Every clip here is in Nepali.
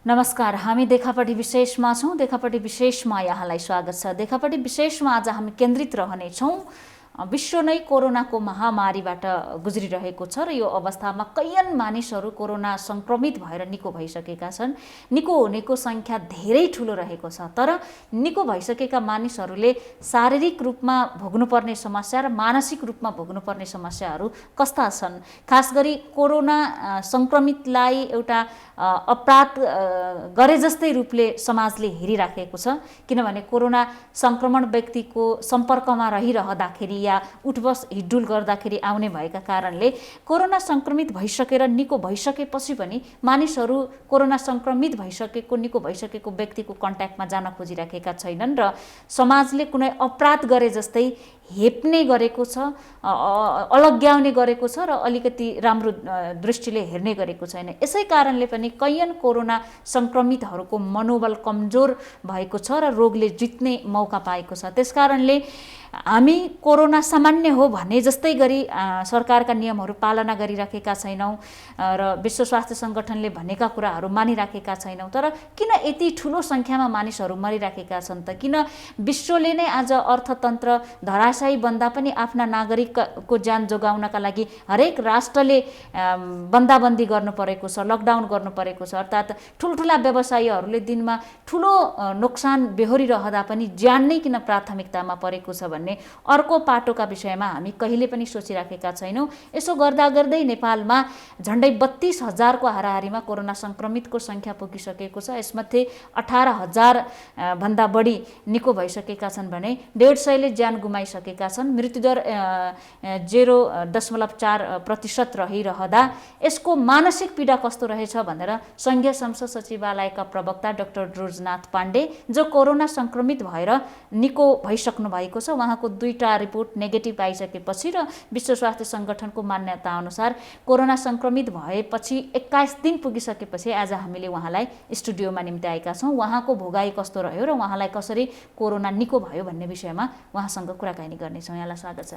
नमस्कार, हामी देखापट्टि विशेषमा छौँ। देखापट्टि विशेषमा यहाँलाई स्वागत छ। देखापट्टि विशेषमा आज हामी केन्द्रित रहनेछौँ विश्व नै कोरोनाको महामारीबाट गुज्रिरहेको छ र यो अवस्थामा कैयन मानिसहरू कोरोना संक्रमित भएर निको भइसकेका छन्। निको हुनेको सङ्ख्या धेरै ठुलो रहेको छ, तर निको भइसकेका मानिसहरूले शारीरिक रूपमा भोग्नुपर्ने समस्या र मानसिक रूपमा भोग्नुपर्ने समस्याहरू कस्ता छन्। खास गरी कोरोना संक्रमितलाई एउटा अपराध गरे जस्तै रूपले समाजले हेरिराखेको छ, किनभने कोरोना संक्रमण व्यक्तिको सम्पर्कमा रहिरहँदाखेरि या उठबस हिडडुल गर्दाखेरि आउने भएका कारणले कोरोना संक्रमित भइसकेर निको भइसकेपछि पनि मानिसहरू कोरोना संक्रमित भइसकेको निको भइसकेको व्यक्तिको कन्ट्याक्टमा जान खोजिराखेका छैनन् र समाजले कुनै अपराध गरे जस्तै हेप्ने गरेको छ, अलग्याउने गरेको छ र अलिकति राम्रो दृष्टिले हेर्ने गरेको छैन। यसै कारणले पनि कैयन कोरोना संक्रमितहरूको मनोबल कमजोर भएको छ र रोगले जित्ने मौका पाएको छ। त्यसकारणले हामी कोरोना सामान्य हो भने जस्तै गरी सरकारका नियमहरू पालना गरिराखेका छैनौँ र विश्व स्वास्थ्य सङ्गठनले भनेका कुराहरू मानिराखेका छैनौँ। तर किन यति ठुलो सङ्ख्यामा मानिसहरू मरिराखेका छन् त? किन विश्वले नै आज अर्थतन्त्र धराशायी बन्दा पनि आफ्ना नागरिकको ज्यान जोगाउनका लागि हरेक राष्ट्रले बन्दाबन्दी गर्नु परेको छ, लकडाउन गर्नु परेको छ। अर्थात् ठुल्ठुला व्यवसायीहरूले दिनमा ठुलो नोक्सान बेहोरिरहँदा पनि ज्यान नै किन प्राथमिकतामा परेको छ भन्ने अर्को पाटोका विषयमा हामी कहिले पनि सोचिराखेका छैनौँ। यसो गर्दा गर्दै नेपालमा झन्डै 32,000को हाराहारीमा कोरोना संक्रमितको सङ्ख्या पुगिसकेको छ। यसमध्ये 18,000 भन्दा बढी निको भइसकेका छन् भने 150ले ज्यान गुमाइसकेका छन्। मृत्युदर 0.4% रहिरहँदा यसको मानसिक पीडा कस्तो रहेछ भनेर सङ्घीय संसद सचिवालयका प्रवक्ता डाक्टर ड्रोजनाथ पाण्डे, जो कोरोना संक्रमित भएर निको भइसक्नु भएको छ, उहाँको 2टा रिपोर्ट नेगेटिभ आइसकेपछि र विश्व स्वास्थ्य सङ्गठनको मान्यता अनुसार कोरोना संक्रमित भएपछि 21 दिन पुगिसकेपछि आज हामीले उहाँलाई स्टुडियोमा निम्ति आएका छौँ। उहाँको भोगाई कस्तो रह्यो र उहाँलाई कसरी कोरोना निको भयो भन्ने विषयमा उहाँसँग कुराकानी गर्नेछौँ। यहाँलाई स्वागत छ।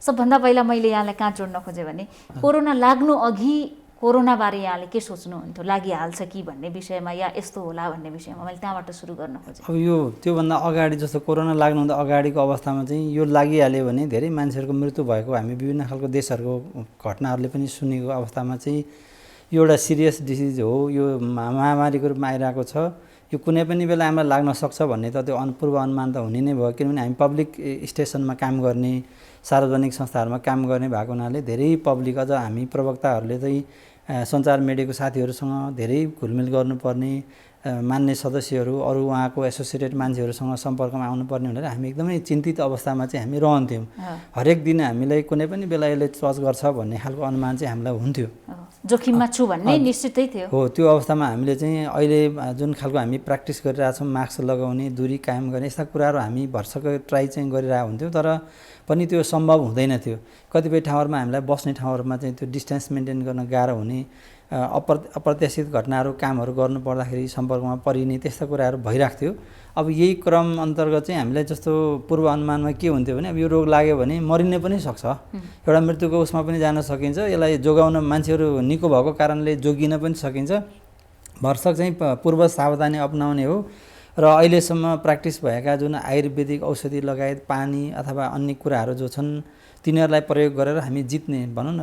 सबभन्दा पहिला मैले यहाँलाई कहाँ जोड्न खोजेँ भने कोरोना लाग्नु अघि कोरोनाबारे यहाँले के सोच्नुहुन्थ्यो? लागिहाल्छ कि भन्ने विषयमा या यस्तो होला भन्ने विषयमा मैले त्यहाँबाट सुरु गर्न खोजेँ। अब यो त्योभन्दा अगाडि जस्तो कोरोना लाग्नुभन्दा अगाडिको अवस्थामा चाहिँ यो लागिहाल्यो भने धेरै मान्छेहरूको मृत्यु भएको हामी विभिन्न खालको देशहरूको घटनाहरूले पनि सुनेको अवस्थामा चाहिँ यो एउटा सिरियस डिसिज हो, यो महामारीको रूपमा आइरहेको छ, यो कुनै पनि बेला हामीलाई लाग्न सक्छ भन्ने त त्यो पूर्व अनुमान त हुने नै भयो। किनभने हामी पब्लिक स्टेसनमा काम गर्ने, सार्वजनिक संस्थाहरूमा काम गर्ने भएको हुनाले धेरै पब्लिक, अझ हामी प्रवक्ताहरूले चाहिँ सञ्चार मिडियाको साथीहरूसँग धेरै घुलमिल गर्नुपर्ने, मान्ने सदस्यहरू अरू उहाँको एसोसिएटेड मान्छेहरूसँग सम्पर्कमा आउनुपर्ने हुनाले हामी एकदमै चिन्तित अवस्थामा चाहिँ हामी रहन्थ्यौँ। हरेक दिन हामीलाई कुनै पनि बेला यसले टच गर्छ भन्ने खालको अनुमान चाहिँ हामीलाई हुन्थ्यो, जोखिममा छु भन्ने निश्चितै थियो। हो, त्यो अवस्थामा हामीले चाहिँ अहिले जुन खालको हामी प्र्याक्टिस गरिरहेछौँ, मास्क लगाउने, दूरी कायम गर्ने, यस्ता कुराहरू हामी भरसक ट्राई चाहिँ गरिरहेको हुन्थ्यौँ। तर पनि त्यो सम्भव हुँदैन थियो। कतिपय ठाउँहरूमा हामीलाई बस्ने ठाउँहरूमा चाहिँ त्यो डिस्टेन्स मेन्टेन गर्न गाह्रो हुने, अप्रत्याशित घटनाहरू कामहरू गर्नु पर्दाखेरि सम्पर्कमा परिने, त्यस्ता कुराहरू भइरहेको थियो। अब यही क्रम अन्तर्गत चाहिँ हामीलाई जस्तो पूर्व अनुमानमा के हुन्थ्यो भने अब यो रोग लाग्यो भने मरिने पनि सक्छ, एउटा मृत्युको उसमा पनि जान सकिन्छ, यसलाई जोगाउन मान्छेहरू निको भएको कारणले जोगिन पनि सकिन्छ। भरसक चाहिँ पूर्व सावधानी अपनाउने हो र अहिलेसम्म प्र्याक्टिस भएका जुन आयुर्वेदिक औषधि लगायत पानी अथवा अन्य कुराहरू जो छन् तिनीहरूलाई प्रयोग गरेर हामी जित्ने, भनौँ न,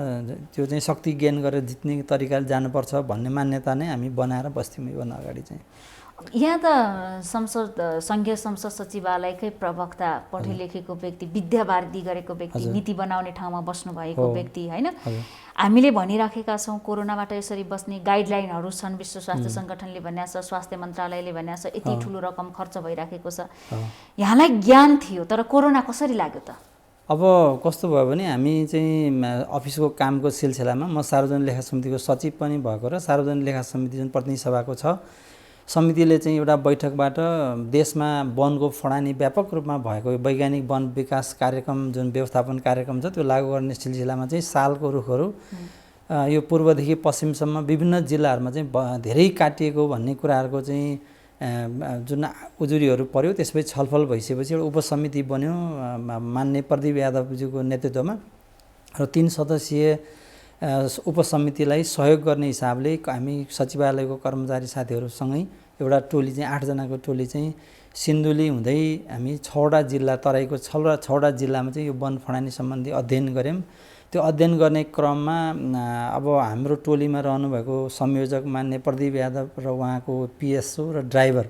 त्यो चाहिँ शक्ति गेन गरेर जित्ने तरिकाले जानुपर्छ भन्ने मान्यता नै हामी बनाएर बस्थ्यौँ योभन्दा अगाडि चाहिँ। यहाँ त सङ्घीय संसद सचिवालयकै प्रवक्ता, पढे लेखेको व्यक्ति, विद्यावारिधि गरेको व्यक्ति, नीति बनाउने ठाउँमा बस्नुभएको व्यक्ति होइन। हामीले भनिराखेका छौँ कोरोनाबाट यसरी बस्ने गाइडलाइनहरू छन्, विश्व स्वास्थ्य सङ्गठनले भनेको छ, स्वास्थ्य मन्त्रालयले भनेको छ, यति ठुलो रकम खर्च भइराखेको छ। यहाँलाई ज्ञान थियो, तर कोरोना कसरी लाग्यो त? अब कस्तो भयो भने हामी चाहिँ अफिसको कामको सिलसिलामा म सार्वजनिक लेखा समितिको सचिव पनि भएको र सार्वजनिक लेखा समिति जुन प्रतिनिधि सभाको छ, समितिले चाहिँ एउटा बैठकबाट देशमा वनको फडानी व्यापक रूपमा भएको वैज्ञानिक वन विकास कार्यक्रम जुन व्यवस्थापन कार्यक्रम छ त्यो लागू गर्ने सिलसिलामा चाहिँ सालको रुखहरू यो पूर्वदेखि पश्चिमसम्म विभिन्न जिल्लाहरूमा चाहिँ धेरै काटिएको भन्ने कुराहरूको चाहिँ जुन उजुरीहरू पर्यो। त्यसपछि छलफल भइसकेपछि एउटा उपसमिति बन्यो मान्य प्रदीप यादवजीको नेतृत्वमा र 3 सदस्यीय उपसमितिलाई सहयोग गर्ने हिसाबले हामी सचिवालयको कर्मचारी साथीहरूसँगै एउटा टोली चाहिँ 8 जनाको टोली चाहिँ सिन्धुली हुँदै हामी 6वटा जिल्ला तराईको 6वटा जिल्लामा चाहिँ यो वन फडानी सम्बन्धी अध्ययन गऱ्यौँ। त्यो अध्ययन गर्ने क्रममा अब हाम्रो टोलीमा रहनुभएको संयोजक मान्य प्रदीप यादव र उहाँको पिएसओ र ड्राइभर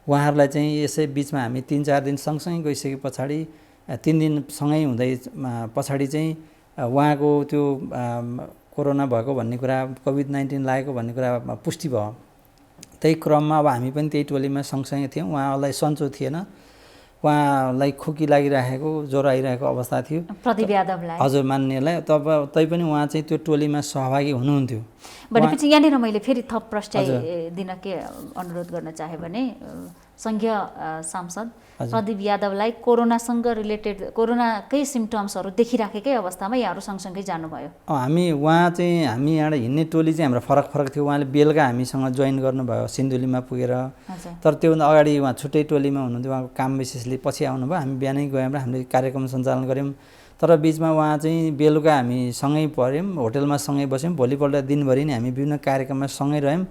उहाँहरूलाई चाहिँ यसै बिचमा हामी 3-4 दिन सँगसँगै गइसके पछाडि 3 दिन सँगै हुँदै पछाडि चाहिँ उहाँको त्यो कोरोना भएको भन्ने कुरा कोभिड-19 लागेको भन्ने कुरा पुष्टि भयो। त्यही क्रममा अब हामी पनि त्यही टोलीमा सँगसँगै थियौँ। उहाँलाई सन्चो थिएन, उहाँलाई खोकी लागिरहेको ज्वरो आइरहेको अवस्था थियो प्रदीप यादवलाई। हजुर मान्यलाई तैपनि उहाँ चाहिँ त्यो टोलीमा सहभागी हुनुहुन्थ्यो। भनेपछि यहाँनिर मैले फेरि थप प्रश्न दिन के अनुरोध गर्न चाहे भने सङ्घीय सांसद प्रदीप यादवलाई कोरोनासँग रिलेटेड कोरोनाकै सिम्टम्सहरू देखिराखेकै अवस्थामा यहाँहरू सँगसँगै जानुभयो। हामी यहाँबाट हिँड्ने टोली चाहिँ हाम्रो फरक फरक थियो। उहाँले बेलुका हामीसँग जोइन गर्नुभयो सिन्धुलीमा पुगेर, तर त्योभन्दा अगाडि उहाँ छुट्टै टोलीमा हुनुहुन्थ्यो। उहाँको काम विशेषले पछि आउनुभयो। हामी बिहानै गयौँ र हामीले कार्यक्रम सञ्चालन गऱ्यौँ। तर बिचमा उहाँ चाहिँ बेलुका हामी सँगै पऱ्यौँ, होटलमा सँगै बस्यौँ। भोलिपल्ट दिनभरि नै हामी विभिन्न कार्यक्रममा सँगै रह्यौँ।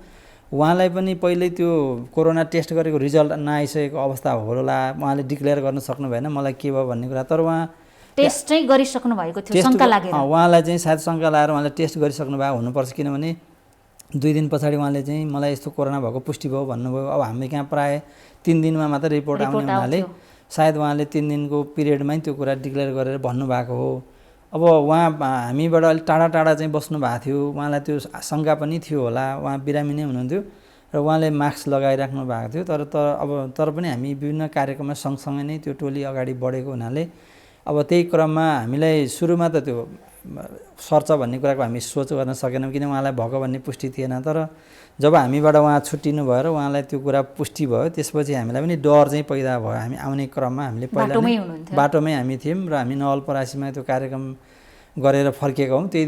उहाँलाई पनि पहिल्यै त्यो कोरोना टेस्ट गरेको रिजल्ट नआइसकेको अवस्था होला, उहाँले डिक्लेयर गर्न सक्नु भएन मलाई के भयो भन्ने कुरा। तर उहाँ टेस्ट चाहिँ गरिसक्नु भएको थियो शङ्का लागेर। उहाँलाई चाहिँ सायद शङ्का लागेर उहाँले टेस्ट गरिसक्नु भएको हुनुपर्छ, किनभने 2 दिन पछाडि उहाँले चाहिँ मलाई यस्तो कोरोना भएको पुष्टि भयो भन्नुभयो। अब हामी कहाँ प्रायः 3 दिनमा मात्र रिपोर्ट आउने हुनाले सायद उहाँले 3 दिनको पिरियडमै त्यो कुरा डिक्लेयर गरेर भन्नुभएको हो। अब उहाँ हामीबाट अलिक टाढा टाढा चाहिँ बस्नु भएको थियो। उहाँलाई त्यो शङ्का पनि थियो होला, उहाँ बिरामी नै हुनुहुन्थ्यो र उहाँले मास्क लगाइराख्नु भएको थियो। तर पनि हामी विभिन्न कार्यक्रममा सँगसँगै नै त्यो टोली अगाडि बढेको हुनाले अब त्यही क्रममा हामीलाई सुरुमा त त्यो सर्छ भन्ने कुराको हामी सोच गर्न सकेनौँ, किन उहाँलाई भएको भन्ने पुष्टि थिएन। तर जब हामीबाट उहाँ छुट्टिनु भयो र उहाँलाई त्यो कुरा पुष्टि भयो, त्यसपछि हामीलाई पनि डर चाहिँ पैदा भयो। हामी आउने क्रममा हामीले पहिला बाटोमै हामी थियौँ र हामी नवलपरासीमा त्यो कार्यक्रम गरेर फर्किएका हौँ। त्यो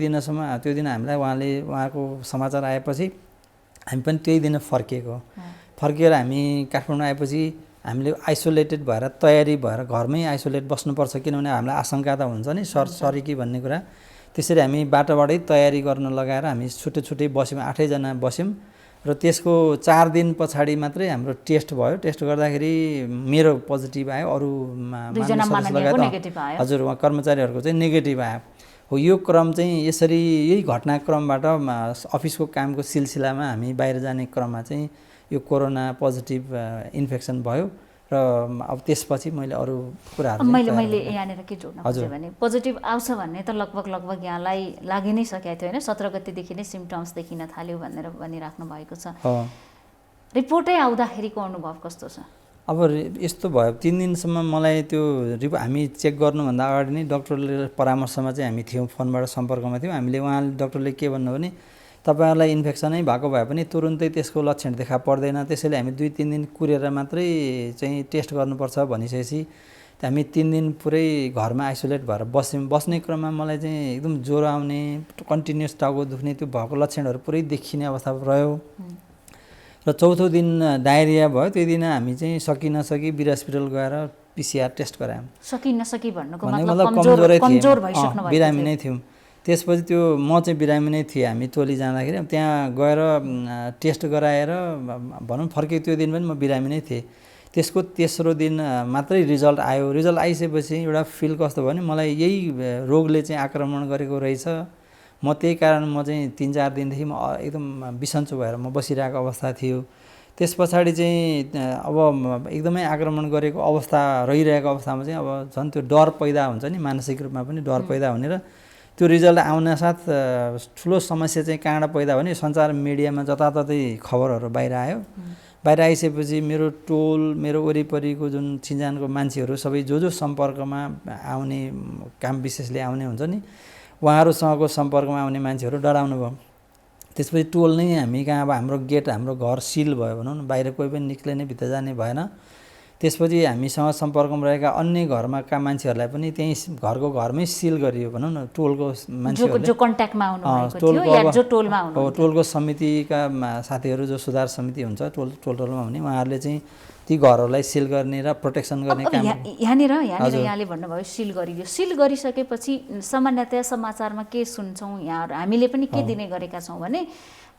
दिन हामीलाई उहाँको समाचार आएपछि हामी पनि त्यही दिन फर्किएर हामी काठमाडौँ आएपछि हामीले आइसोलेटेड भएर तयारी भएर घरमै आइसोलेट बस्नुपर्छ, किनभने हामीलाई आशंका त हुन्छ नि सरी भन्ने कुरा। त्यसरी हामी बाटोबाटै तयारी गर्न लगाएर हामी छुट्टै बस्यौँ, 8 जना बस्यौँ र त्यसको 4 दिन पछाडि मात्रै हाम्रो टेस्ट भयो। टेस्ट गर्दाखेरि मेरो पोजिटिभ आयो, अरू हजुर उहाँ कर्मचारीहरूको चाहिँ नेगेटिभ आयो हो। यो क्रम चाहिँ यही घटनाक्रमबाट अफिसको कामको सिलसिलामा हामी बाहिर जाने क्रममा चाहिँ यो कोरोना पोजिटिभ इन्फेक्सन भयो र अब त्यसपछि मैले अरू कुराहरू मैले यहाँनिर के जोड्न खोजेँ भने पोजिटिभ आउँछ भन्ने त लगभग यहाँलाई लागि नै सकेको थियो होइन। 17 गतेदेखि नै सिम्टम्स देखिन थाल्यो भनेर भनिराख्नु भएको छ। रिपोर्टै आउँदाखेरिको अनुभव कस्तो छ? अब यस्तो भयो, 3 दिनसम्म मलाई त्यो हामी चेक गर्नुभन्दा अगाडि नै डक्टरले परामर्शमा चाहिँ हामी थियौँ, फोनबाट सम्पर्कमा थियौँ। उहाँले डक्टरले के भन्नु भने तपाईँहरूलाई इन्फेक्सनै भएको भए पनि तुरुन्तै त्यसको लक्षण देखा पर्दैन, त्यसैले हामी 2-3 दिन कुरेर मात्रै चाहिँ टेस्ट गर्नुपर्छ भनिसकेपछि हामी 3 दिन पुरै घरमा आइसोलेट भएर बस्ने क्रममा मलाई चाहिँ एकदम ज्वरो आउने, कन्टिन्युस टाउको दुख्ने, त्यो भएको लक्षणहरू पुरै देखिने अवस्था रह्यो। र 4थो दिन डायरिया भयो। त्यो दिन हामी चाहिँ सकी वीर हस्पिटल गएर PCR टेस्ट गरायौँ। सकी भन्नुको मतलब कमजोर भइसक्नु भयो, बिरामी नै थियौँ। त्यसपछि म चाहिँ बिरामी नै थिएँ। हामी टोली जाँदाखेरि त्यहाँ गएर टेस्ट गराएर भनौँ फर्केको त्यो दिन पनि म बिरामी नै थिएँ। त्यसको तेस्रो दिन मात्रै रिजल्ट आयो। रिजल्ट आइसकेपछि एउटा फिल कस्तो भयो भने मलाई यही रोगले चाहिँ आक्रमण गरेको रहेछ। म त्यही कारण म चाहिँ 3-4 दिनदेखि म एकदम बिसन्चो भएर म बसिरहेको अवस्था थियो। त्यस पछाडि चाहिँ अब एकदमै आक्रमण गरेको अवस्था रहिरहेको अवस्थामा चाहिँ अब झन् त्यो डर पैदा हुन्छ नि, मानसिक रूपमा पनि डर पैदा हुने र त्यो रिजल्ट आउनसाथ ठुलो समस्या चाहिँ कहाँबाट पैदा भयो भने सञ्चार मिडियामा जताततै खबरहरू बाहिर आयो। बाहिर आइसकेपछि मेरो टोल, मेरो वरिपरिको जुन छिन्जानको मान्छेहरू सबै जो सम्पर्कमा आउने, काम विशेषले आउने हुन्छ नि, उहाँहरूसँगको सम्पर्कमा आउने मान्छेहरू डराउनु भयो। त्यसपछि टोल नै हामी कहाँ अब हाम्रो गेट, हाम्रो घर सिल भयो भनौँ न, बाहिर कोही पनि निक्लिने भित्र जाने भएन। त्यसपछि हामीसँग सम्पर्कमा रहेका अन्य घरमाका मान्छेहरूलाई पनि त्यही घरमै सिल गरियो भनौँ न, टोलको मान्छेहरूले जो कन्ट्याक्टमा आउनुभएको थियो या जो टोलमा आउनुभएको टोलको समितिका साथीहरू जो सुधार समिति हुन्छ टोलमा हुने, उहाँहरूले चाहिँ ती घरहरूलाई सिल गर्ने र प्रोटेक्सन गर्ने काम। यहाँनिर यहाँले भन्नुभयो सिल गरियो। सिल गरिसकेपछि सामान्यतया समाचारमा के सुन्छौँ यहाँहरू, हामीले पनि के दिने गरेका छौँ भने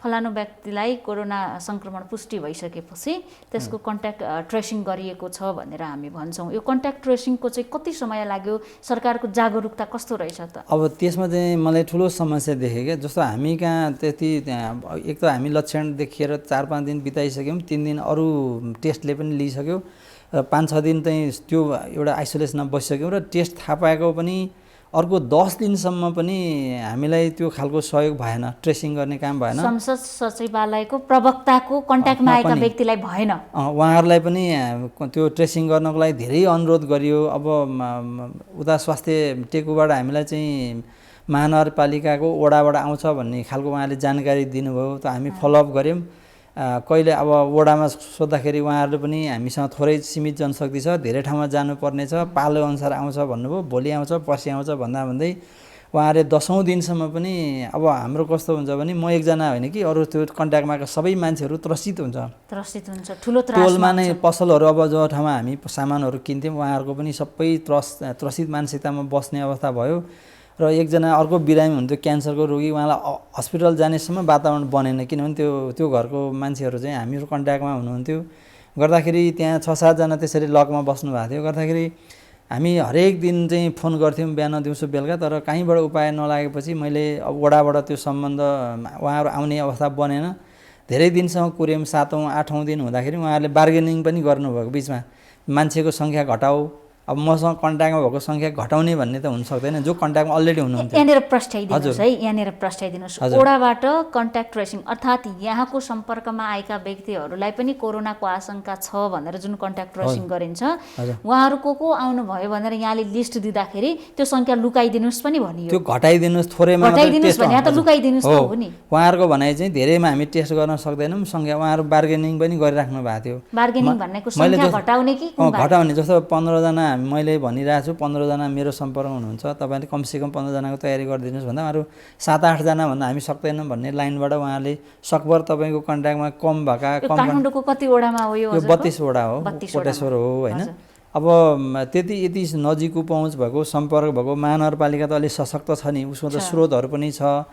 फलानु व्यक्तिलाई कोरोना सङ्क्रमण पुष्टि भइसकेपछि त्यसको कन्ट्याक्ट ट्रेसिङ गरिएको छ भनेर हामी भन्छौँ। यो कन्ट्याक्ट ट्रेसिङको चाहिँ कति समय लाग्यो, सरकारको जागरुकता कस्तो रहेछ त? अब त्यसमा चाहिँ मलाई ठुलो समस्या देखेँ क्या। जस्तो हामी कहाँ त्यति एक त हामी लक्षण देखिएर 4-5 दिन बिताइसक्यौँ, 3 दिन अरू टेस्टले पनि लिइसक्यो र 5-6 दिन चाहिँ त्यो एउटा आइसोलेसनमा बसिसक्यौँ र टेस्ट थाहा पाएको पनि अर्को 10 दिनसम्म पनि हामीलाई त्यो खालको सहयोग भएन, ट्रेसिङ गर्ने काम भएन। संसद सचिवालयको प्रवक्ताको कन्ट्याक्टमा आएका व्यक्तिलाई भएन, उहाँहरूलाई पनि त्यो ट्रेसिङ गर्नको लागि धेरै अनुरोध गरियो। अब उता स्वास्थ्य टेकुबाट हामीलाई चाहिँ महानगरपालिकाको वडाबाट आउँछ भन्ने खालको उहाँले जानकारी दिनुभयो, त हामी फलोअप गऱ्यौँ। कहिले अब वडामा सोद्धाखेरि उहाँहरूले पनि हामीसँग थोरै सीमित जनशक्ति छ, धेरै ठाउँमा जानुपर्ने छ, पालो अनुसार आउँछ भन्नुभयो, भोलि आउँछ पर्सि आउँछ भन्दै उहाँहरूले 10औँ दिनसम्म पनि। अब हाम्रो कस्तो हुन्छ भने म एकजना होइन कि अरू त्यो कन्ट्याक्टमा सबै मान्छेहरू त्रसित हुन्छ, ठुलो टोलमा नै पसलहरू अब जो ठाउँमा हामी सामानहरू किन्थ्यौँ उहाँहरूको पनि सबै त्रसित मानसिकतामा बस्ने अवस्था भयो। र एकजना अर्को बिरामी हुन्थ्यो क्यान्सरको रोगी, उहाँलाई हस्पिटल जानेसम्म वातावरण बनेन, किनभने त्यो घरको मान्छेहरू चाहिँ हामीहरू कन्ट्याक्टमा हुनुहुन्थ्यो। गर्दाखेरि त्यहाँ 6-7 जना त्यसरी लकमा बस्नु भएको थियो। गर्दाखेरि हामी हरेक दिन चाहिँ फोन गर्थ्यौँ बिहान दिउँसो बेलुका, तर कहीँबाट उपाय नलागेपछि मैले अब वडाबाट त्यो सम्बन्ध उहाँहरू आउने अवस्था बनेन। धेरै दिनसम्म कुर्यौँ, 7औँ-8औँ दिन हुँदाखेरि उहाँहरूले बार्गेनिङ पनि गर्नुभएको, बिचमा मान्छेको सङ्ख्या घटाऊ, अब मसँग कन्ट्याक्टमा भएको सङ्ख्या घटाउने भन्ने त हुन सक्दैन, जो कन्ट्याक्टमा अलरेडी हुनुहुन्थ्यो। यहाँनिर प्रस्ट्याइदिनुहोस् है, यहाँनिर प्रस्ट्याइदिनुहोस्। वडाबाट कन्ट्याक्ट ट्रेसिङ अर्थात् यहाँको सम्पर्कमा आएका व्यक्तिहरूलाई पनि कोरोनाको आशंका छ भनेर जुन कन्ट्याक्ट ट्रेसिङ गरिन्छ, उहाँहरू को आउनुभयो भनेर यहाँले लिस्ट दिँदाखेरि त्यो सङ्ख्या लुकाइदिनुहोस् पनि भनियो। त्यो घटाइदिनुहोस्, थोरैमा घटाइदिनुहोस् भने त लुकाइदिनुहोस् त हो नि। उहाँहरूको भनाइ चाहिँ धेरैमा हामी टेस्ट गर्न सक्दैनौँ, सङ्ख्या उहाँहरू बार्गेनिङ पनि गरिराख्नु भएको थियो। बार्गेनिङ भन्नेको सङ्ख्या घटाउने कि घटाउने, जस्तो 15 जना मैले भनिरहेको छु, 15 जना मेरो सम्पर्कमा हुनुहुन्छ, तपाईँले कमसेकम 15 जनाको तयारी गरिदिनुहोस् भन्दा उहाँहरू 7-8 जना भन्दा हामी सक्दैनौँ भन्ने लाइनबाट उहाँले सकभर तपाईँको कन्ट्याक्टमा कम भएका काठमाडौँको कति वडामा हो यो? 32 वडा हो, कोटेश्वर हो होइन। अब यति नजिकको पहुँच भएको, सम्पर्क भएको महानगरपालिका त अलिक सशक्त छ नि, उसमा त स्रोतहरू पनि छ।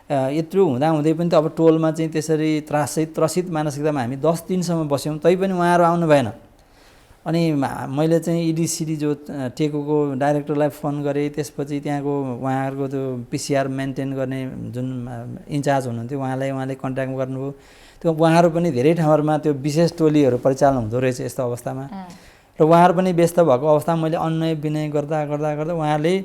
यत्रो हुँदै पनि त अब टोलमा चाहिँ त्यसरी त्रसित मानसिकतामा हामी 10 दिनसम्म बस्यौँ, तैपनि उहाँहरू आउनु भएन। अनि मैले चाहिँ इडिसिडी जो टेकुको डाइरेक्टरलाई फोन गरेँ, त्यसपछि त्यहाँको उहाँहरूको त्यो पिसिआर मेन्टेन गर्ने जुन इन्चार्ज हुनुहुन्थ्यो उहाँले कन्ट्याक्ट गर्नुभयो। त्यो उहाँहरू पनि धेरै ठाउँहरूमा त्यो विशेष टोलीहरू परिचालन हुँदो रहेछ यस्तो अवस्थामा, र उहाँहरू पनि व्यस्त भएको अवस्थामा मैले अन्वय विनय गर्दा उहाँहरूले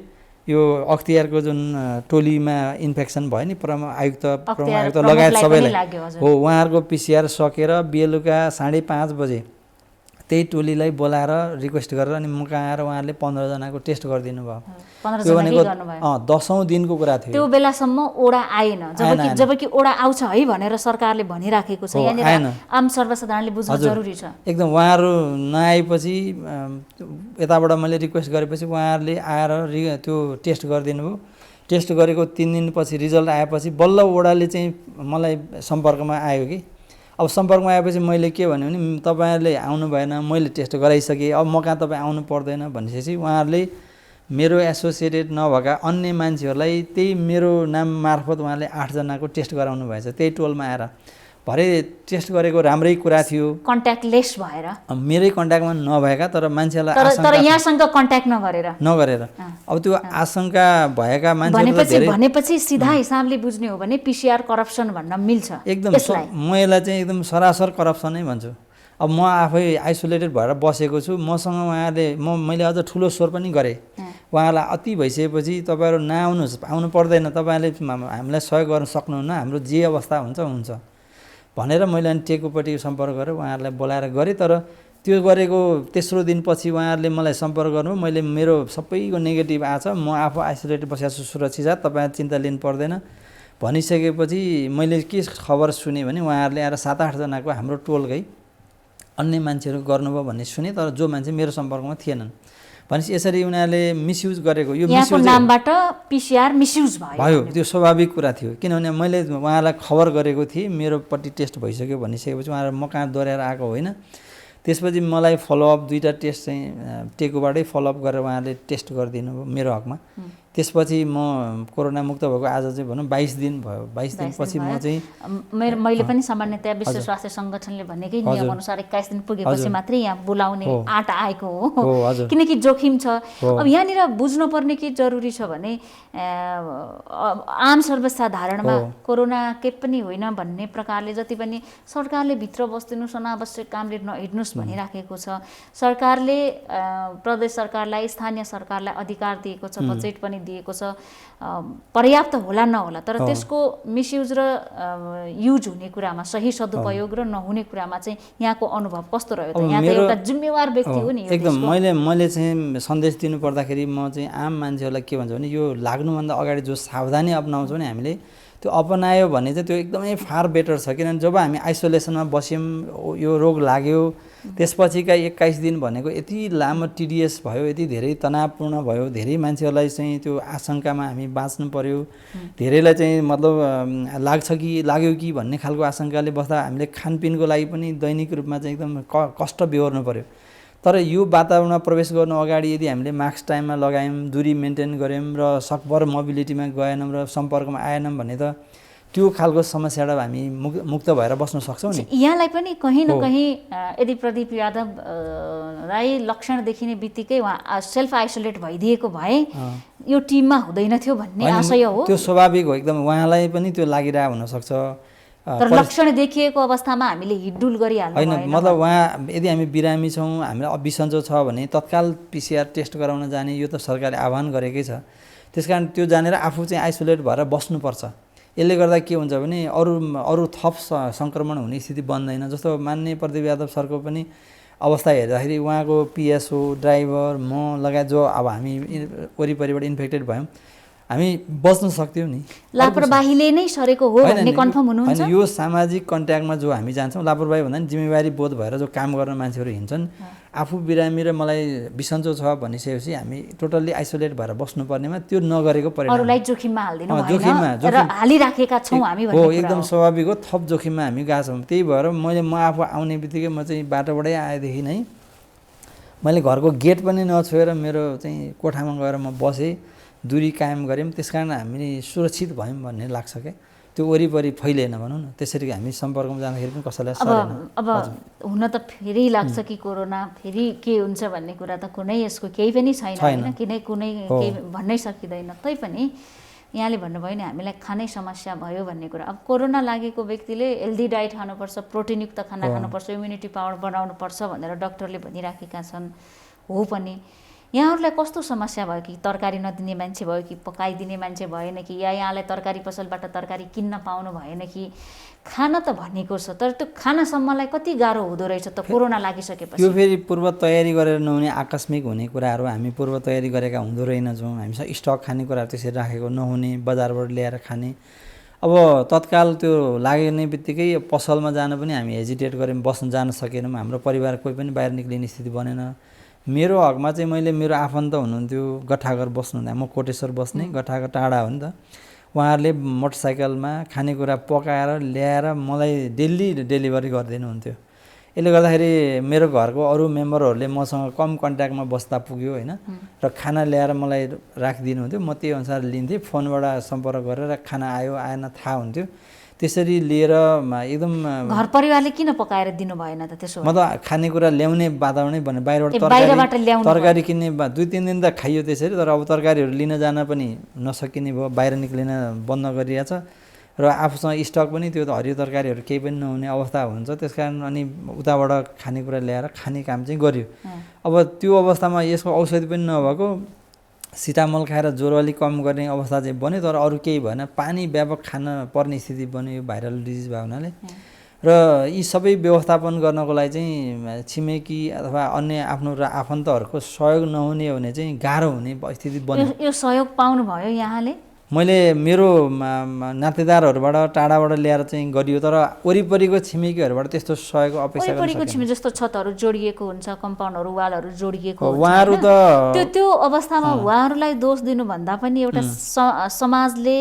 यो अख्तियारको जुन टोलीमा इन्फेक्सन भयो नि, प्रमुख आयुक्त लगायत सबैलाई हो, उहाँहरूको पिसिआर सकेर बेलुका 5:30 बजे त्यही टोलीलाई बोलाएर रिक्वेस्ट गरेर अनि म कहाँ आएर उहाँहरूले 15 जनाको टेस्ट गरिदिनु भयो। त्यो भनेको 10औँ दिनको कुरा थियो। त्यो बेलासम्म ओडा आएन, जबकि ओडा आउँछ है भनेर सरकारले भनिराखेको छ। यहाँनिर आम सर्वसाधारणले बुझ्नु जरुरी छ। एकदम उहाँहरू नआएपछि यताबाट मैले रिक्वेस्ट गरेपछि उहाँहरूले आएर त्यो टेस्ट गरिदिनु भयो। टेस्ट गरेको 3 दिनपछि रिजल्ट आएपछि बल्ल ओडाले चाहिँ मलाई सम्पर्कमा आयो कि। अब सम्पर्कमा आएपछि मैले के भन्यो भने तपाईँहरूले आउनु भएन, मैले टेस्ट गराइसकेँ, अब म कहाँ तपाईँ आउनु पर्दैन भनेपछि उहाँहरूले मेरो एसोसिएटेड नभएका अन्य मान्छेहरूलाई त्यही मेरो नाम मार्फत उहाँले 8 जनाको टेस्ट गराउनु भएछ त्यही टोलमा आएर। भरे टेस्ट गरेको राम्रै कुरा थियो, कन्ट्याक्ट लेस भएर मेरै कन्ट्याक्टमा नभएका तर मान्छेलाई तर यहाँसँग कन्ट्याक्ट नगरेर अब त्यो आशंका भएका मान्छेहरू भनेपछि सिधा हिसाबले बुझ्ने हो भने पिसिआर करप्सन भन्न मिल्छ। एकदम म यसलाई चाहिँ एकदम सरासर करप्सन नै भन्छु। अब म आफै आइसोलेटेड भएर बसेको छु, मसँग मैले अझ ठुलो स्वर पनि गरेँ उहाँलाई अति भइसकेपछि तपाईँहरू नआउनुहोस्, आउनु पर्दैन, तपाईँहरूले हामीलाई सहयोग गर्न सक्नुहुन्न, हाम्रो जे अवस्था हुन्छ भनेर मैले अनि टेकुपट्टि सम्पर्क गरेर उहाँहरूलाई बोलाएर गरेँ। तर त्यो गरेको तेस्रो दिनपछि उहाँहरूले मलाई सम्पर्क गर्नु, मैले मेरो सबैको नेगेटिभ आएछ, म आफू आइसोलेटेड बसेको छु, सुरक्षित छ, तपाईँ चिन्ता लिनु पर्दैन भनिसकेपछि मैले के खबर सुने भने उहाँहरूले आएर 7-8 जनाको हाम्रो टोलकै अन्य मान्छेहरू गर्नुभयो भन्ने सुने, तर जो मान्छे मेरो सम्पर्कमा थिएनन्। भनेपछि यसरी उनीहरूले मिसयुज गरेको, यो यहाँको नामबाट पिसिआर मिसयुज भयो, त्यो स्वाभाविक कुरा थियो। किनभने मैले उहाँलाई खबर गरेको थिएँ मेरोपट्टि टेस्ट भइसक्यो भनिसकेपछि उहाँहरू म कहाँ दोहोऱ्याएर आएको होइन। त्यसपछि मलाई फलोअप 2टा टेस्ट चाहिँ टेकोबाटै फलोअप गरेर उहाँले टेस्ट गरिदिनु भयो मेरो हकमा। त्यसपछि म कोरोना मुक्त भएको आज चाहिँ भनौँ 22 दिन भयो। 22 दिनपछि म चाहिँ मैले पनि सामान्यतया विश्व स्वास्थ्य सङ्गठनले भनेकै नियम अनुसार 21 दिन पुगेपछि मात्रै यहाँ बोलाउने आँट आएको हो, किनकि जोखिम छ। अब यहाँनिर बुझ्नुपर्ने के जरुरी छ भने आम सर्वसाधारणमा कोरोना के पनि होइन भन्ने प्रकारले जति पनि सरकारले भित्र बस्दिनुहोस्, अनावश्यक कामले नहिँड्नुहोस् भनिराखेको छ। सरकारले प्रदेश सरकारलाई, स्थानीय सरकारलाई अधिकार दिएको छ, बजेट पनि दिएको छ, पर्याप्त होला नहोला, तर त्यसको मिसयुज र युज हुने कुरामा, सही सदुपयोग र नहुने कुरामा चाहिँ यहाँको अनुभव कस्तो रह्यो त? यहाँ त एउटा जिम्मेवार व्यक्ति हो नि। एकदम मैले चाहिँ सन्देश दिनु पर्दाखेरि म चाहिँ आम मान्छेहरूलाई के भन्छ भने यो लाग्नुभन्दा अगाडि जो सावधानी अपनाउँछौँ नि हामीले, त्यो अपनायो भने चाहिँ त्यो एकदमै फार बेटर छ। किनभने जब हामी आइसोलेसनमा बस्यौँ, यो रोग लाग्यो, त्यसपछिका 21 दिन भनेको यति लामो टिडिएस भयो, यति धेरै तनावपूर्ण भयो, धेरै मान्छेहरूलाई चाहिँ त्यो आशंकामा हामी बाँच्नु पर्यो। धेरैलाई चाहिँ मतलब लाग्यो कि भन्ने खालको आशंकाले बस्दा हामीले खानपिनको लागि पनि दैनिक रूपमा चाहिँ एकदम कष्ट बेहोर्नु पर्यो। तर यो वातावरणमा प्रवेश गर्नु अगाडि यदि हामीले मास्क टाइममा लगायौँ, दूरी मेन्टेन गऱ्यौँ र सकभर मोबिलिटीमा गएनौँ र सम्पर्कमा आएनौँ भने त त्यो खालको समस्याबाट हामी मुक्त भएर बस्न सक्छौँ नि। यहाँलाई पनि कहीँ न कहीँ यदि प्रदीप यादवलाई लक्षण देखिने बित्तिकै उहाँ सेल्फ आइसोलेट भइदिएको भए यो टिममा हुँदैन थियो भन्ने आशय हो? त्यो स्वाभाविक हो, एकदम उहाँलाई पनि त्यो लागिरहेको हुनसक्छ। तर लक्षण देखिएको अवस्थामा हामीले हिडडुल गरिहाल्नु होइन। मतलब उहाँ यदि हामी बिरामी छौँ, हामीलाई बिसन्चो छ भने तत्काल पिसिआर टेस्ट गराउन जाने यो त सरकारले आह्वान गरेकै छ। त्यसकारण त्यो जानेर आफू चाहिँ आइसोलेट भएर बस्नुपर्छ। यसले गर्दा के हुन्छ भने अरू थप सङ्क्रमण हुने स्थिति बन्दैन। जस्तो माननीय प्रदीप यादव सरको पनि अवस्था हेर्दाखेरि उहाँको पिएसओ, ड्राइभर, म लगायत जो अब हामी वरिपरिबाट इन्फेक्टेड भयौँ, हामी बस्न सक्थ्यौँ नि। लापरवाहीले नै सरेको हो भन्ने कन्फर्म हुनुहुन्छ? होइन, यो सामाजिक कन्ट्याक्टमा जो हामी जान्छौँ, लापरवाही भन्दा नि जिम्मेवारी बोध भएर जो काम गर्ने मान्छेहरू हिँड्छन्, आफू बिरामी र मलाई बिसन्चो छ भनिसकेपछि हामी टोटल्ली आइसोलेट भएर बस्नुपर्नेमा त्यो नगरेको परिणाम। अरूलाई जोखिममा हाल्दिनु भएन र हालिराखेका छौँ हामी भन्ने हो, एकदम स्वाभाविक हो। थप जोखिममा हामी गएको छौँ। त्यही भएर म आफू आउने बित्तिकै म चाहिँ बाटोबाटै आएदेखि नै मैले घरको गेट पनि नछोएर मेरो चाहिँ कोठामा गएर म बसेँ, दूरी कायम गऱ्यौँ। त्यसकारण हामी सुरक्षित भयौँ भन्ने लाग्छ क्या। त्यो वरिपरि फैलिएन भनौँ न। त्यसरी हामी सम्पर्कमा जाँदाखेरि पनि कसैलाई सरेन। अब हुन त फेरि लाग्छ कि कोरोना फेरि के हुन्छ भन्ने कुरा त कुनै यसको केही पनि छैन होइन, कुनै केही भन्नै सकिँदैन। तैपनि यहाँले भन्नुभयो नि हामीलाई खानै समस्या भयो भन्ने कुरा। अब कोरोना लागेको व्यक्तिले हेल्दी डाइट खानुपर्छ, प्रोटिनयुक्त खाना खानुपर्छ, इम्युनिटी पावर बनाउनुपर्छ भनेर डक्टरले भनिराखेका छन्। हो पनि यहाँहरूलाई कस्तो समस्या भयो कि तरकारी नदिने मान्छे भयो कि पकाइदिने मान्छे भएन कि, या यहाँलाई तरकारी पसलबाट तरकारी किन्न पाउनु भएन कि? खाना त भनेको छ, तर त्यो खानासम्मलाई कति गाह्रो हुँदो रहेछ त कोरोना लागिसकेपछि? यो फेरि पूर्व तयारी गरेर नहुने, आकस्मिक हुने कुराहरू। हामी पूर्व तयारी गरेका हुँदो रहेनछौँ। हामीसँग स्टक खाने कुराहरू त्यसरी राखेको नहुने, बजारबाट ल्याएर खाने। अब तत्काल त्यो लाग्ने बित्तिकै पसलमा जान पनि हामी हेजिटेट गऱ्यौँ, बस्न जान सकेनौँ। हाम्रो परिवार कोही पनि बाहिर निक्लिने स्थिति बनेन। मेरो हकमा चाहिँ मैले मेरो आफन्त हुनुहुन्थ्यो गठागर बस्नुहुँदा, म कोटेश्वर बस्ने, गठागर टाढा हो नि त। उहाँहरूले मोटरसाइकलमा खानेकुरा पकाएर ल्याएर मलाई डेली डेलिभरी गरिदिनुहुन्थ्यो। यसले गर्दाखेरि मेरो घरको अरू मेम्बरहरूले मसँग कम कन्ट्याक्टमा बस्दा पुग्यो होइन, र खाना ल्याएर मलाई राखिदिनुहुन्थ्यो। म त्यही अनुसार लिन्थेँ, फोनबाट सम्पर्क गरेर खाना आयो आएन थाहा हुन्थ्यो। त्यसरी लिएर एकदम घर परिवारले किन पकाएर दिनु भएन त? त्यसो मतलब खानेकुरा ल्याउने वातावरणै बने, बाहिरबाट तरकारी किन्ने 2-3 दिन त खाइयो त्यसरी। तर अब तरकारीहरू लिन जान पनि नसकिने भयो, बाहिर निक्लिन बन्द गरिरहेछ र आफूसँग स्टक पनि त्यो हरियो तरकारीहरू केही पनि नहुने अवस्था हुन्छ। त्यसकारण अनि उताबाट खानेकुरा ल्याएर खाने काम चाहिँ गरियो। अब त्यो अवस्थामा यसको औषधि पनि नभएको, सिटामल खाएर ज्वरो अलिक कम गर्ने अवस्था चाहिँ बन्यो, तर अरू केही भएन। पानी व्यापक खान पर्ने स्थिति बन्यो यो भाइरल डिजिज भएको हुनाले। र यी सबै व्यवस्थापन गर्नको लागि चाहिँ छिमेकी अथवा अन्य आफ्नो आफन्तहरूको सहयोग नहुने हो भने चाहिँ गाह्रो हुने स्थिति बन्यो। यो सहयोग पाउनुभयो यहाँले? मैले मेरो नातेदारहरूबाट टाढाबाट ल्याएर चाहिँ गरियो, तर वरिपरिको छिमेकीहरूबाट त्यस्तो सहयोग अपेक्षा गर्न वरिपरिको छिमेकी जस्तो छतहरू जोडिएको हुन्छ, कम्पाउन्डहरू वालहरू जोडिएको हुन्छ, उहाँहरू त त्यो अवस्थामा उहाँहरूलाई दोष दिनुभन्दा पनि एउटा समाजले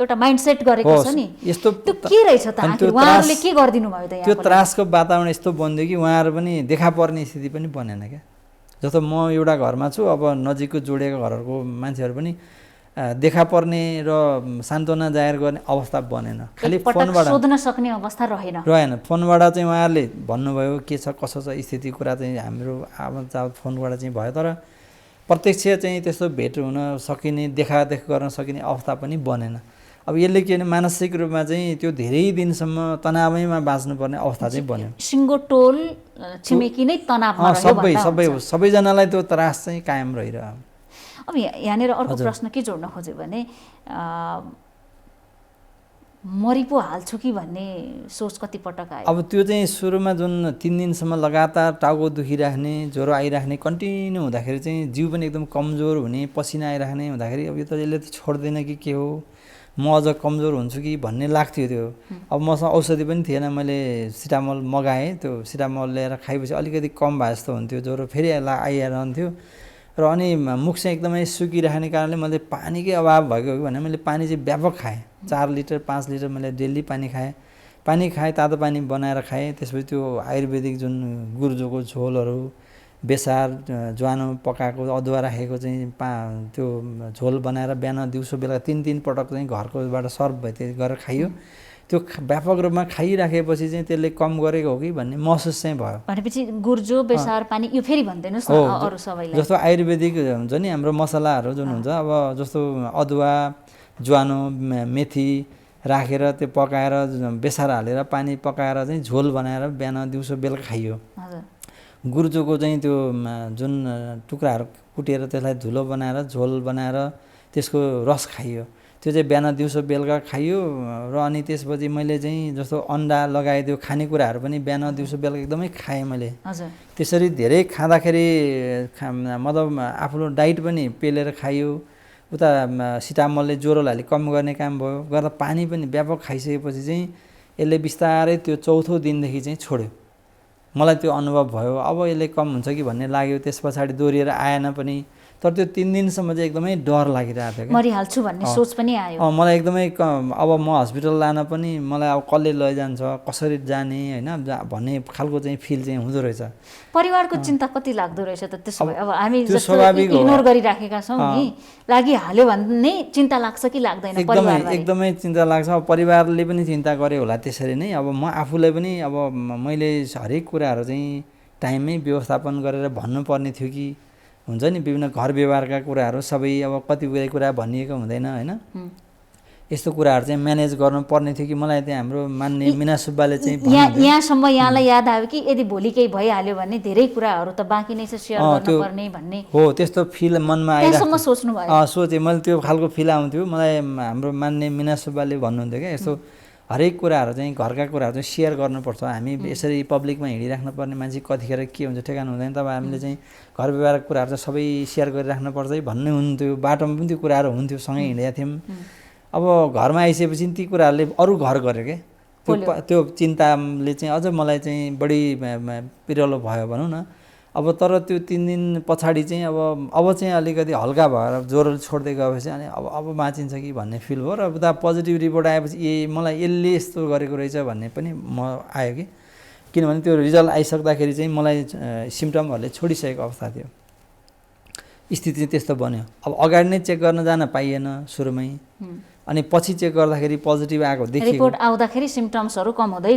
एउटा माइन्डसेट गरेको छ नि, यस्तो त्यो के रहेछ त, आखिर उहाँहरूले के गरिदिनु भयो त? त्यो त्रासको वातावरण यस्तो बन्यो कि उहाँहरू पनि देखा पर्ने स्थिति पनि बनेन क्या। जस्तो म एउटा घरमा छु, अब नजिकको जोडिएको घरहरूको मान्छेहरू पनि देखा पर्ने र सान्त्वना जाहेर गर्ने अवस्था बनेन, खालि फोनबाट सोध्न सक्ने अवस्था रहेन। फोनबाट चाहिँ उहाँहरूले भन्नुभयो के छ कसो छ स्थिति कुरा चाहिँ हाम्रो अब फोनबाट चाहिँ भयो, तर प्रत्यक्ष चाहिँ त्यस्तो भेट हुन सकिने देखादेख गर्न सकिने अवस्था पनि बनेन। अब यसले के भने मानसिक रूपमा चाहिँ त्यो धेरै दिनसम्म तनावैमा बाँच्नुपर्ने अवस्था चाहिँ बन्यो। सिङ्गो टोल छिमेकी नै तनावमा रह्यो, सबैजनालाई त्यो त्रास चाहिँ कायम रहिरह्यो। अब यहाँनिर अर्को प्रश्न के जोड्न खोज्यो भने मरि पो हाल्छु कि भन्ने सोच कतिपटक आयो? अब त्यो चाहिँ सुरुमा जुन 3 दिनसम्म लगातार टाउको दुखिराख्ने, ज्वरो आइराख्ने कन्टिन्यू हुँदाखेरि चाहिँ जिउ पनि एकदम कमजोर हुने, पसिना आइराख्ने हुँदाखेरि अब यो त यसले त छोड्दैन कि के हो, म अझ कमजोर हुन्छु कि भन्ने लाग्थ्यो त्यो। अब मसँग औषधि पनि थिएन, मैले सिटामोल मगाएँ, त्यो सिटामोल ल्याएर खाएपछि अलिकति कम भए जस्तो हुन्थ्यो, ज्वरो फेरि आइरहन्थ्यो र अनि मुख चाहिँ एकदमै सुकिराख्ने कारणले मैले पानीकै अभाव भएको हो कि भने मैले पानी चाहिँ व्यापक खाएँ, 4 लिटर 5 लिटर मैले डेली पानी खाएँ, तातो पानी बनाएर खाएँ। त्यसपछि त्यो आयुर्वेदिक जुन गुर्जोको झोलहरू, बेसार ज्वानो पकाएको अदुवा राखेको चाहिँ त्यो झोल बनाएर बिहान दिउँसो बेलुका 3 पटक चाहिँ घरकोबाट सर्भ भयो त्यो गरेर खाइयो। त्यो व्यापक रूपमा खाइराखेपछि चाहिँ त्यसले कम गरेको हो कि भन्ने महसुस चाहिँ भयो। भनेपछि गुर्जो बेसार पानी यो फेरि भन्दिनुस् न अरु सबैलाई। जस्तो आयुर्वेदिक हुन्छ नि हाम्रो मसलाहरू जुन हुन्छ, अब जस्तो अदुवा ज्वानो मेथी राखेर त्यो पकाएर बेसार हालेर पानी पकाएर चाहिँ झोल बनाएर बिहान दिउँसो बेलुका खाइयो। गुर्जोको चाहिँ त्यो जुन टुक्राहरू कुटेर त्यसलाई धुलो बनाएर झोल बनाएर त्यसको रस खाइयो, त्यो चाहिँ बिहान दिउँसो बेलुका खाइयो। र अनि त्यसपछि मैले चाहिँ जस्तो अन्डा लगाइदियो खानेकुराहरू पनि बिहान दिउँसो बेलुका एकदमै खाएँ मैले। त्यसरी धेरै खाँदाखेरि मतलब आफ्नो डाइट पनि पेलेर खाइयो। उता सिटामलले ज्वरोलाई कम गर्ने काम भयो, गर्दा पानी पनि व्यापक खाइसकेपछि चाहिँ यसले बिस्तारै त्यो चौथो दिनदेखि चाहिँ छोड्यो। मलाई त्यो अनुभव भयो, अब यसले कम हुन्छ कि भन्ने लाग्यो। त्यस पछाडि दोहोरिएर आएन पनि, तर त्यो 3 दिनसम्म चाहिँ एकदमै डर लागिरहेको थियो, मरिहाल्छु भन्ने सोच पनि आयो। मलाई एकदमै अब म हस्पिटल लान पनि मलाई अब कसले लैजान्छ, कसरी जाने होइन भन्ने खालको चाहिँ फिल चाहिँ हुँदो रहेछ। परिवारको चिन्ता कति लाग्दो रहेछ त त्यसो भए? अब हामी इग्नोर गरिराखेका छौँ नि, लागिहाल्यो भन्ने चिन्ता लाग्छ कि लाग्दैन? एकदमै चिन्ता लाग्छ। अब परिवारले पनि चिन्ता गरे होला त्यसरी नै। अब म आफूलाई पनि अब मैले हरेक कुराहरू चाहिँ टाइममै व्यवस्थापन गरेर भन्नुपर्ने थियो कि हुन्छ नि, विभिन्न घर व्यवहारका कुराहरू सबै अब कतिपय कुरा भनिएको हुँदैन होइन, यस्तो कुराहरू चाहिँ म्यानेज गर्नुपर्ने थियो कि मलाई त्यहाँ हाम्रो मान्ने मिना सुब्बाले चाहिँ यहाँसम्म यहाँलाई याद आयो कि यदि भोलि केही भइहाल्यो भने धेरै कुराहरू त बाँकी नै छ सेयर गर्नुपर्ने भन्ने हो, त्यस्तो फिल मनमा आइरहेको सोच्नु भयो? सोचेँ मैले, त्यो खालको फिल आउँथ्यो मलाई। हाम्रो मान्ने मिना सुब्बाले भन्नुहुन्थ्यो क्या, यस्तो हरेक कुराहरू चाहिँ घरका कुराहरू चाहिँ सेयर गर्नुपर्छ, हामी यसरी पब्लिकमा हिँडिराख्नुपर्ने मान्छे कतिखेर के हुन्छ ठेगान हुँदैन, तब हामीले चाहिँ घर व्यवहारको कुराहरू चाहिँ सबै सेयर गरिराख्नुपर्छ भन्ने हुन्थ्यो। बाटोमा पनि त्यो कुराहरू हुन्थ्यो, सँगै हिँडेका थियौँ। अब घरमा आइसकेपछि ती कुराहरूले अरू घर गऱ्यो क्या, त्यो चिन्ताले चाहिँ अझ मलाई चाहिँ बढी पिरलो भयो भनौँ न। अब तर त्यो 3 दिन पछाडि चाहिँ अब चाहिँ अलिकति हल्का भएर ज्वरो छोड्दै गएपछि अनि अब बाँचिन्छ कि भन्ने फिल भयो। र उता पोजिटिभ रिपोर्ट आएपछि मलाई यसले यस्तो गरेको रहेछ भन्ने पनि आयो कि, किनभने त्यो रिजल्ट आइसक्दाखेरि चाहिँ मलाई सिम्टमहरूले छोडिसकेको अवस्था थियो, स्थिति चाहिँ त्यस्तो बन्यो। अब अगाडि नै चेक गर्न जान पाइएन सुरुमै, अनि पछि चेक गर्दाखेरि पोजिटिभ आएको देखियो। रिपोर्ट आउँदाखेरि सिम्टम्सहरू कम हुँदै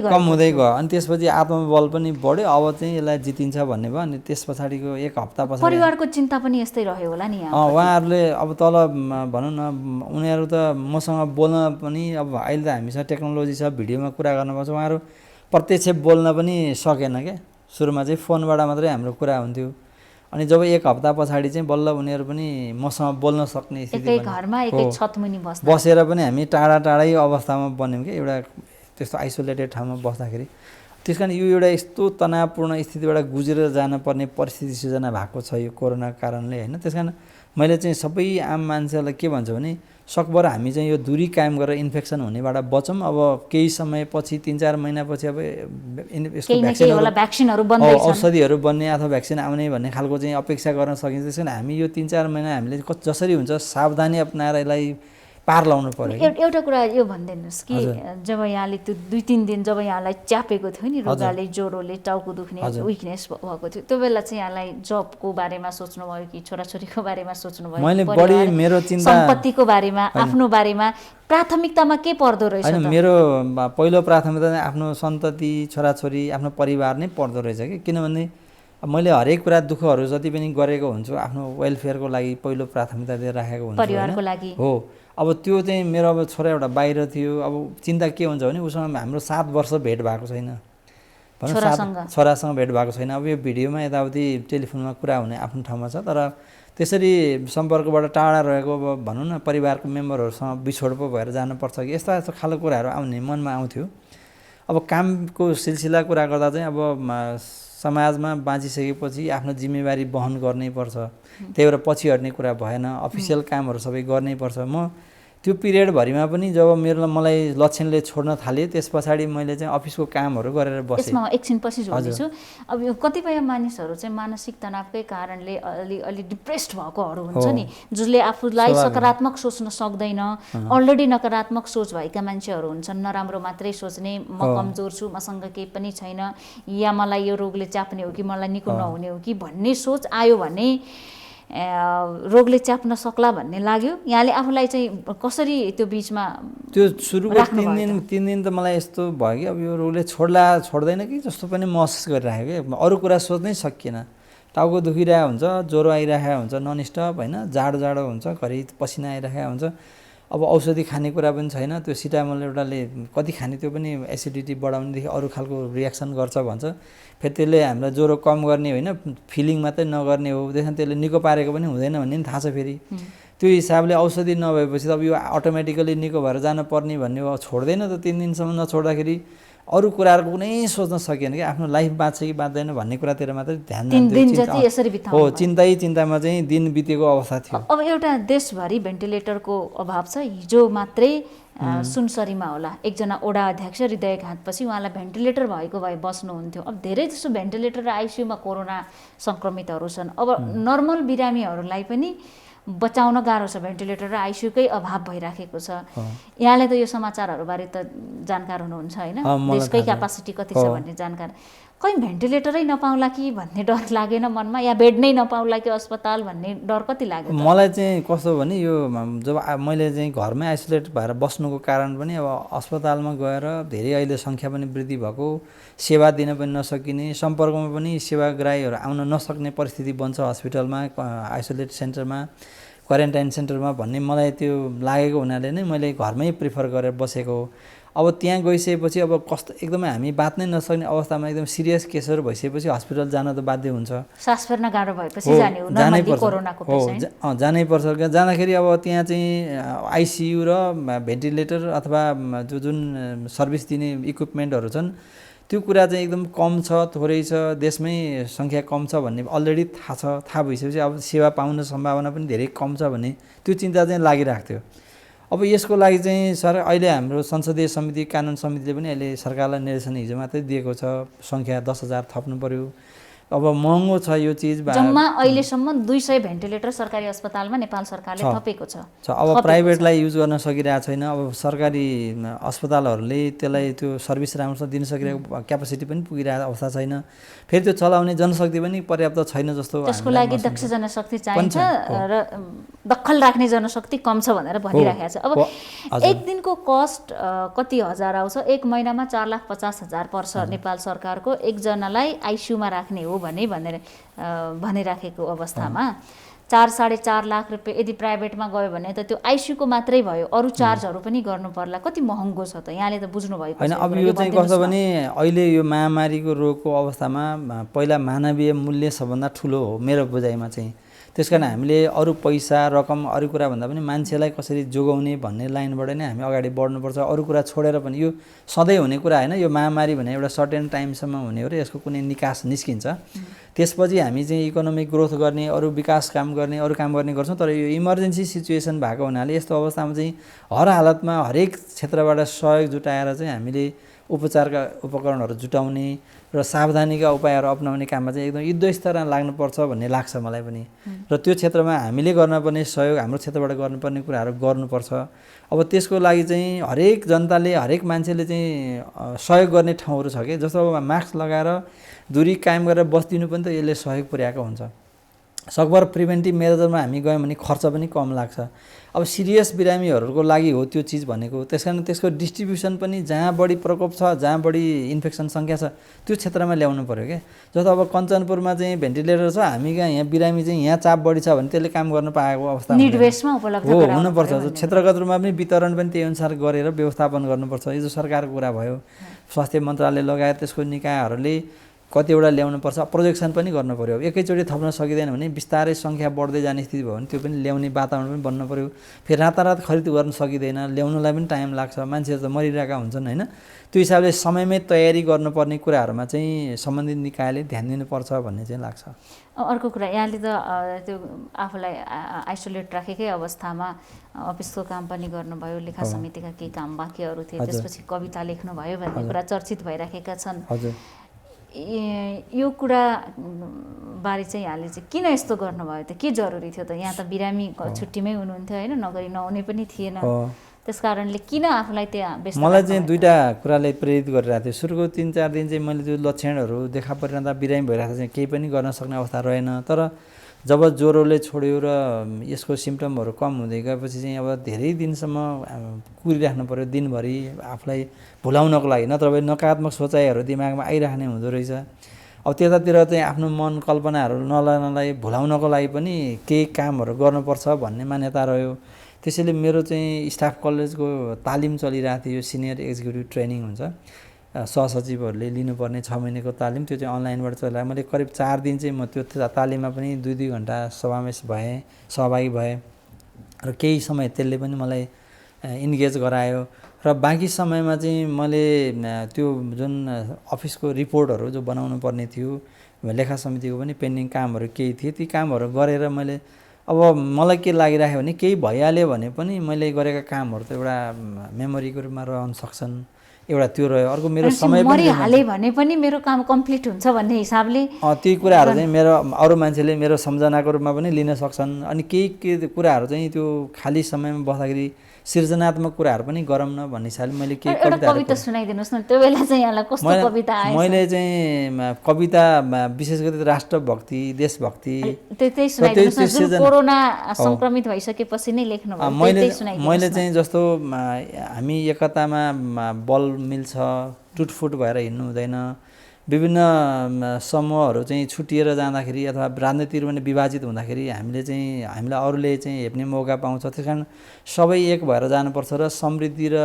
गयो। अनि त्यसपछि आत्मबल पनि बढ्यो, अब चाहिँ यसलाई जितिन्छ भन्ने भयो। अनि त्यस पछाडिको 1 हप्ता पछाडि परिवारको चिन्ता पनि यस्तै रह्यो होला नि? उहाँहरूले अब तल भनौँ न, उनीहरू त मसँग बोल्न पनि, अब अहिले त हामीसँग टेक्नोलोजी छ, भिडियोमा कुरा गर्नुपर्छ, उहाँहरू प्रत्यक्ष बोल्न पनि सकेन क्या। सुरुमा चाहिँ फोनबाट मात्रै हाम्रो कुरा हुन्थ्यो। अनि जब 1 हप्ता पछाडि चाहिँ बल्ल उनीहरू पनि मसँग बोल्न सक्ने स्थिति, एकै घरमा एकै छतमुनि बसेर पनि हामी टाढै अवस्थामा बन्यौँ कि, एउटा त्यस्तो आइसोलेटेड ठाउँमा बस्दाखेरि। त्यस कारण यो एउटा यस्तो तनावपूर्ण स्थितिबाट गुजेर जानुपर्ने परिस्थिति सिर्जना भएको छ यो कोरोनाको कारणले होइन। त्यस कारण मैले चाहिँ सबै आम मान्छेलाई के भन्छु भने सकभर हामी चाहिँ यो दूरी कायम गरेर इन्फेक्सन हुनेबाट बचौँ। अब केही समयपछि 3-4 महिनापछि अब यसको औषधिहरू बन्ने अथवा भ्याक्सिन आउने भन्ने खालको चाहिँ अपेक्षा गर्न सकिन्छ। त्यस कारण हामी यो 3-4 महिना हामीले जसरी हुन्छ सावधानी अपनाएर यसलाई पार लाउनु पर्यो। एउटा कुरा यो भनिदिनुहोस् कि जब यहाँले त्यो 2-3 दिन जब यहाँलाई च्यापेको थियो नि रोगाले, ज्वरोले, टाउको दुख्ने, विकनेस भएको थियो, त्यो बेला चाहिँ यहाँलाई जबको बारेमा सोच्नुभयो कि छोराछोरीको बारेमा सोच्नुभयो? मैले बढी मेरो चिन्ता सम्पत्तिको बारेमा, आफ्नो बारेमा प्राथमिकतामा के पर्दो रहेछ? हैन, मेरो पहिलो प्राथमिकता चाहिँ आफ्नो सन्तति, छोराछोरी, आफ्नो परिवार नै पर्दो रहेछ कि। किनभने मैले हरेक कुरा दुःखहरू जति पनि गरेको हुन्छु आफ्नो वेलफेयरको लागि पहिलो प्राथमिकता दिएर राखेको हुन्छु, परिवारको लागि हो। अब त्यो चाहिँ मेरो अब छोरा एउटा बाहिर थियो। अब चिन्ता के हुन्छ भने उसँग हाम्रो 7 वर्ष भेट भएको छैन, छोरासँग भेट भएको छैन। अब यो भिडियोमा यताउति टेलिफोनमा कुरा हुने आफ्नो ठाउँमा छ, तर त्यसरी सम्पर्कबाट टाढा रहेको अब भनौँ न परिवारको मेम्बरहरूसँग बिछोड पो भएर जानुपर्छ कि यस्तो यस्तो खालको कुराहरू आउने मनमा आउँथ्यो। अब कामको सिलसिला कुरा गर्दा चाहिँ अब समाजमा बाँचिसकेपछि आफ्नो जिम्मेवारी वहन गर्नै पर्छ, त्यही भएर पछि हट्ने कुरा भएन। अफिसियल कामहरू सबै गर्नै पर्छ। म त्यो पिरियडभरिमा पनि जब मलाई लक्षणले छोड्न थाल्यो त्यस पछाडि मैले चाहिँ अफिसको कामहरू गरेर बसेँ। यसमा एकछिन पछि जोड्दैछु। अब यो कतिपय मानिसहरू चाहिँ मानसिक तनावकै कारणले अलि डिप्रेस्ड भएकोहरू हुन्छ नि, जसले आफूलाई सकारात्मक सोच्न सक्दैन। अलरेडी नकारात्मक सोच भएका मान्छेहरू हुन्छन्, नराम्रो मात्रै सोच्ने, म कमजोर छु, मसँग केही पनि छैन, या मलाई यो रोगले च्याप्ने हो कि मलाई निको नहुने हो कि भन्ने सोच आयो भने रोगले च्याप्न सक्ला भन्ने लाग्यो। यहाँले आफूलाई चाहिँ कसरी त्यो बिचमा त्यो सुरुको 3 दिन त मलाई यस्तो भयो कि अब यो रोगले छोड्दैन कि जस्तो पनि महसुस गरिराखेको कि। अरू कुरा सोच्नै सकिएन। टाउको दुखिरहेको हुन्छ, ज्वरो आइरहेको हुन्छ ननस्टप, होइन, जाडो हुन्छ, घरि पसिना आइरहेको हुन्छ। अब औषधि खाने कुरा पनि छैन। त्यो सिटामोल एउटाले कति खाने त्यो पनि एसिडिटी बढाउनेदेखि अरू खालको रियाक्सन गर्छ भन्छ। फेरि त्यसले हामीलाई ज्वरो कम गर्ने होइन, फिलिङ मात्रै नगर्ने हो। त्यसमा त्यसले निको पारेको पनि हुँदैन भन्ने पनि थाहा छ। फेरि त्यो हिसाबले औषधि नभएपछि त अब यो अटोमेटिकली निको भएर जानुपर्ने भन्ने हो। छोड्दैन त 3 दिनसम्म नछोड्दाखेरि अरू कुराहरूको कुनै सोच्न सकिएन कि आफ्नो लाइफ बाँच्छ कि बाँच्दैन भन्ने कुरातिर मात्रै ध्यान दिन्थ्यो। हो, चिन्तामा चाहिँ दिन बितेको अवस्था थियो। अब एउटा देशभरि भेन्टिलेटरको अभाव छ। हिजो मात्रै सुनसरीमा होला एकजना ओडा अध्यक्ष हृदयघातपछि उहाँलाई भेन्टिलेटर भएको भए बस्नुहुन्थ्यो। अब धेरै जसो भेन्टिलेटर र आइसियुमा कोरोना सङ्क्रमितहरू छन्। अब नर्मल बिरामीहरूलाई पनि बचाउन गाह्रो छ, भेन्टिलेटर र आइसियुकै अभाव भइराखेको छ। यहाँले त यो समाचारहरूबारे त जानकार हुनुहुन्छ होइन, देशकै क्यापासिटी कति छ भन्ने जानकार। खै भेन्टिलेटरै नपाउला कि भन्ने डर लागेन मनमा, या बेड नै नपाउला कि अस्पताल भन्ने डर कति लाग्यो? मलाई चाहिँ कस्तो भने यो जब मैले चाहिँ घरमै आइसोलेट भएर बस्नुको कारण पनि अब अस्पतालमा गएर धेरै अहिले सङ्ख्या पनि वृद्धि भएको, सेवा दिन पनि नसकिने, सम्पर्कमा पनि सेवाग्राहीहरू आउन नसक्ने परिस्थिति बन्छ हस्पिटलमा, आइसोलेट सेन्टरमा, क्वारेन्टाइन सेन्टरमा भन्ने मलाई त्यो लागेको हुनाले नै मैले घरमै प्रिफर गरेर बसेको। अब त्यहाँ गइसकेपछि अब कस्तो एकदमै हामी बाँच्नै नसक्ने अवस्थामा एकदम सिरियस केसहरू भइसकेपछि हस्पिटल जान त बाध्य हुन्छ। सास फेर्न गाह्रो भएपछि जानै पर्छ। जाँदाखेरि अब त्यहाँ चाहिँ आइसियु र भेन्टिलेटर अथवा जुन सर्भिस दिने इक्विपमेन्टहरू छन् त्यो कुरा चाहिँ एकदम कम छ, थोरै छ, देशमै सङ्ख्या कम छ भन्ने अलरेडी थाहा भइसकेपछि अब सेवा पाउने सम्भावना पनि धेरै कम छ भन्ने त्यो चिन्ता चाहिँ लागिरहेको थियो। अब यसको लागि चाहिँ अहिले हाम्रो संसदीय समिति, कानुन समितिले पनि अहिले सरकारलाई निर्देशन हिजो मात्रै दिएको छ, सङ्ख्या 10,000 थप्नु पर्यो। अब महँगो छ यो चिज। जम्मा अहिलेसम्म 200 भेन्टिलेटर सरकारी अस्पतालमा नेपाल सरकारले थपेको छ। अब प्राइभेटलाई युज गर्न सकिरहेको छैन। अब सरकारी अस्पतालहरूले त्यसलाई त्यो सर्भिस राम्रोसँग दिन सकिरहेको क्यापासिटी पनि पुगिरहेको अवस्था छैन। फेरि त्यो चलाउने जनशक्ति पनि पर्याप्त छैन जस्तो। त्यसको लागि दक्ष जनशक्ति चाहिन्छ र दखल राख्ने जनशक्ति कम छ भनेर भनिराखेको छ। अब एक दिनको कस्ट कति हजार आउँछ? एक महिनामा 4,50,000 पर्छ नेपाल सरकारको एकजनालाई आइसियुमा राख्ने हो भनिराखेको अवस्थामा 4-4.5 लाख रुपियाँ यदि प्राइभेटमा गयो भने त त्यो आइसियुको मात्रै भयो, अरू चार्जहरू पनि गर्नु पर्ला। कति महँगो छ त? यहाँले त बुझ्नुभएको होइन। अब यो चाहिँ कस्तो भने अहिले यो महामारीको रोगको अवस्थामा पहिला मानवीय मूल्य सबभन्दा ठुलो हो मेरो बुझाइमा चाहिँ। त्यस कारण हामीले अरू पैसा रकम अरू कुरा भन्दा पनि मान्छेलाई कसरी जोगाउने भन्ने लाइनबाट नै हामी अगाडि बढ्नुपर्छ। अरू कुरा छोडेर पनि यो सधैँ हुने कुरा होइन, यो महामारी भने एउटा सर्टेन टाइमसम्म हुने हो र यसको कुनै निकास निस्किन्छ। त्यसपछि हामी चाहिँ इकोनोमिक ग्रोथ गर्ने, अरू विकास काम गर्ने, अरू काम गर्ने गर्छौँ। तर यो इमर्जेन्सी सिचुएसन भएको हुनाले यस्तो अवस्थामा चाहिँ हर हालतमा हरेक क्षेत्रबाट सहयोग जुटाएर चाहिँ हामीले उपचारका उपकरणहरू जुटाउने र सावधानीका उपायहरू अपनाउने काममा चाहिँ एकदम युद्ध स्तरमा लाग्नुपर्छ भन्ने लाग्छ मलाई पनि। र त्यो क्षेत्रमा हामीले गर्नुपर्ने सहयोग, हाम्रो क्षेत्रबाट गर्नुपर्ने कुराहरू गर्नुपर्छ। अब त्यसको लागि चाहिँ हरेक जनताले, हरेक मान्छेले चाहिँ सहयोग गर्ने ठाउँहरू छ कि, जस्तो अब मास्क लगाएर दूरी कायम गरेर बस्दिनु पनि त यसले सहयोग पुर्याएको हुन्छ। सकभर प्रिभेन्टिभ मेजरमा हामी गयौँ भने खर्च पनि कम लाग्छ। अब सिरियस बिरामीहरूको लागि हो त्यो चिज भनेको, त्यस कारण त्यसको डिस्ट्रिब्युसन पनि जहाँ बढी प्रकोप छ, जहाँ बढी इन्फेक्सन सङ्ख्या छ त्यो क्षेत्रमा ल्याउनु पऱ्यो क्या। जस्तो अब कञ्चनपुरमा चाहिँ भेन्टिलेटर छ, हामी कहाँ यहाँ बिरामी चाहिँ यहाँ चाप बढी छ भने त्यसले काम गर्न पाएको अवस्था निर्देशमा उपलब्ध हो हुनुपर्छ। क्षेत्रगत रूपमा पनि वितरण पनि त्यही अनुसार गरेर व्यवस्थापन गर्नुपर्छ। यो जो सरकारको कुरा भयो, स्वास्थ्य मन्त्रालय लगायत त्यसको निकायहरूले कतिवटा ल्याउनुपर्छ, प्रोजेक्सन पनि गर्नु पऱ्यो। एकैचोटि थप्न सकिँदैन भने बिस्तारै सङ्ख्या बढ्दै जाने स्थिति भयो भने त्यो पनि ल्याउने वातावरण पनि बन्नु पऱ्यो। फेरि रातारात खरिद गर्न सकिँदैन, ल्याउनुलाई पनि टाइम लाग्छ, मान्छेहरू त मरिरहेका हुन्छन् होइन। त्यो हिसाबले समयमै तयारी गर्नुपर्ने कुराहरूमा चाहिँ सम्बन्धित निकायले ध्यान दिनुपर्छ भन्ने चाहिँ लाग्छ। अर्को कुरा, यहाँले त त्यो आफूलाई आइसोलेट राखेकै अवस्थामा अफिसको काम पनि गर्नुभयो, लेखा समितिका केही काम बाँकीहरू थिए, त्यसपछि कविता लेख्नुभयो भन्ने कुरा चर्चित भइराखेका छन्। हजुर, यो कुरा बारे चाहिँ यहाँले चाहिँ किन यस्तो गर्नुभयो त? के जरुरी थियो त? यहाँ त बिरामी छुट्टीमै हुनुहुन्थ्यो होइन, नगरी नहुने पनि थिएन। त्यस कारणले किन आफूलाई त्यहाँ व्यस्त? मलाई चाहिँ दुईवटा कुराले प्रेरित गरिरहेको थियो। सुरुको 3-4 दिन चाहिँ मैले त्यो लक्षणहरू देखा परिरहँदा बिरामी भइरहेको चाहिँ केही पनि गर्न सक्ने अवस्था रहेन। तर जब ज्वरोले छोड्यो र यसको सिम्टमहरू कम हुँदै गएपछि चाहिँ अब धेरै दिनसम्म कुरिराख्नु पऱ्यो दिनभरि आफूलाई भुलाउनको लागि, नत्र भए नकारात्मक सोचाइहरू दिमागमा आइराख्ने हुँदो रहेछ। अब त्यतातिर चाहिँ आफ्नो मन कल्पनाहरू नलानलाई भुलाउनको लागि पनि केही कामहरू गर्नुपर्छ भन्ने मान्यता रह्यो। त्यसैले मेरो चाहिँ स्टाफ कलेजको तालिम चलिरहेको थियो, यो सिनियर एक्जिक्युटिभ ट्रेनिङ हुन्छ, सहसचिवहरूले लिनुपर्ने 6 महिनाको तालिम, त्यो चाहिँ अनलाइनबाट चलाएँ। मैले करिब 4 दिन चाहिँ म त्यो तालिममा पनि 2-2 घन्टा सहभागी भएँ र केही समय त्यसले पनि मलाई इन्गेज गरायो। र बाँकी समयमा चाहिँ मैले त्यो जुन अफिसको रिपोर्टहरू जो बनाउनु पर्ने थियो, लेखा समितिको पनि पेन्डिङ कामहरू केही थिए, ती कामहरू गरेर मैले अब मलाई के लागिराख्यो भने केही भइहाल्यो भने पनि मैले गरेका कामहरू त एउटा मेमोरीको रूपमा रहन सक्छन्, एउटा त्यो रह्यो। अर्को मेरो समय पनि मरिहाले भने पनि मेरो काम कम्प्लिट हुन्छ भन्ने हिसाबले ती कुराहरू चाहिँ मेरो अरू मान्छेले मेरो सम्झनाको रूपमा पनि लिन सक्छन्। अनि केही कुराहरू चाहिँ त्यो खाली समयमा बस्दाखेरि सृजनात्मक कुराहरू पनि गरौँ न भन्ने हिसाबले मैले केही कविता सुनाइदिनुहोस् न। त्यो बेला चाहिँ यहाँलाई कस्तो कविता आयो? मैले चाहिँ कविता विशेष गरी राष्ट्रभक्ति, देशभक्ति त्यही सुनाइदिनुहोस् न। कोरोना संक्रमित भइसकेपछि नै लेख्नुभयो। मैले चाहिँ जस्तो हामी एकतामा बल मिल्छ, टुटफुट भएर हिँड्नु हुँदैन, विभिन्न समूहहरू चाहिँ छुटिएर जाँदाखेरि अथवा राजनीतिहरू पनि विभाजित हुँदाखेरि हामीलाई अरूले चाहिँ हेप्ने मौका पाउँछ। त्यस कारण सबै एक भएर जानुपर्छ र समृद्धि र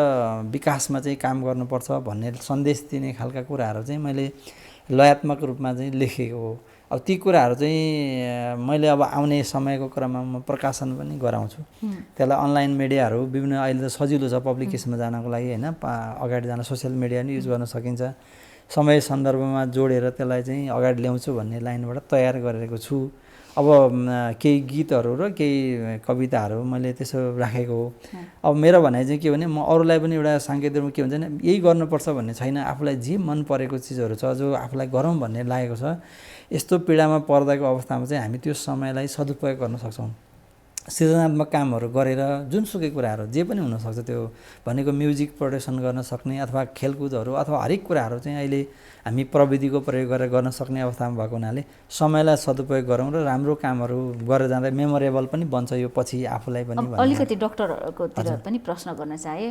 विकासमा चाहिँ काम गर्नुपर्छ भन्ने सन्देश दिने खालका कुराहरू चाहिँ मैले लयात्मक रूपमा चाहिँ लेखेको हो। अब ती कुराहरू चाहिँ मैले अब आउने समयको क्रममा म प्रकाशन पनि गराउँछु। त्यसलाई अनलाइन मिडियाहरू विभिन्न अहिले त सजिलो छ पब्लिकेसनमा जानको लागि होइन, अगाडि जान सोसियल मिडिया पनि युज गर्न सकिन्छ। समय सन्दर्भमा जोडेर त्यसलाई चाहिँ अगाडि ल्याउँछु भन्ने लाइनबाट तयार गरेको छु। अब केही गीतहरू र केही कविताहरू मैले त्यसो राखेको हो। अब मेरो भनाइ चाहिँ के भने म अरूलाई पनि एउटा साङ्केतिक रूपमा के हुन्छ भने यही गर्नुपर्छ भन्ने छैन, आफूलाई जे मन परेको चिजहरू छ जो आफूलाई गरौँ भन्ने लागेको छ, यस्तो पीडामा पर्दाको अवस्थामा चाहिँ हामी त्यो समयलाई सदुपयोग गर्न सक्छौँ। सृजनात्मक कामहरू गरेर जुनसुकै कुराहरू जे पनि हुनसक्छ, त्यो भनेको म्युजिक प्रदर्शन गर्न सक्ने अथवा खेलकुदहरू अथवा हरेक कुराहरू चाहिँ अहिले हामी प्रविधिको प्रयोग गरेर गर्न सक्ने अवस्थामा भएको हुनाले समयलाई सदुपयोग गरौँ र राम्रो कामहरू गरेर जाँदा मेमोरेबल पनि बन्छ यो पछि आफूलाई पनि। अलिकति डक्टरकोतिर पनि प्रश्न गर्न चाहे।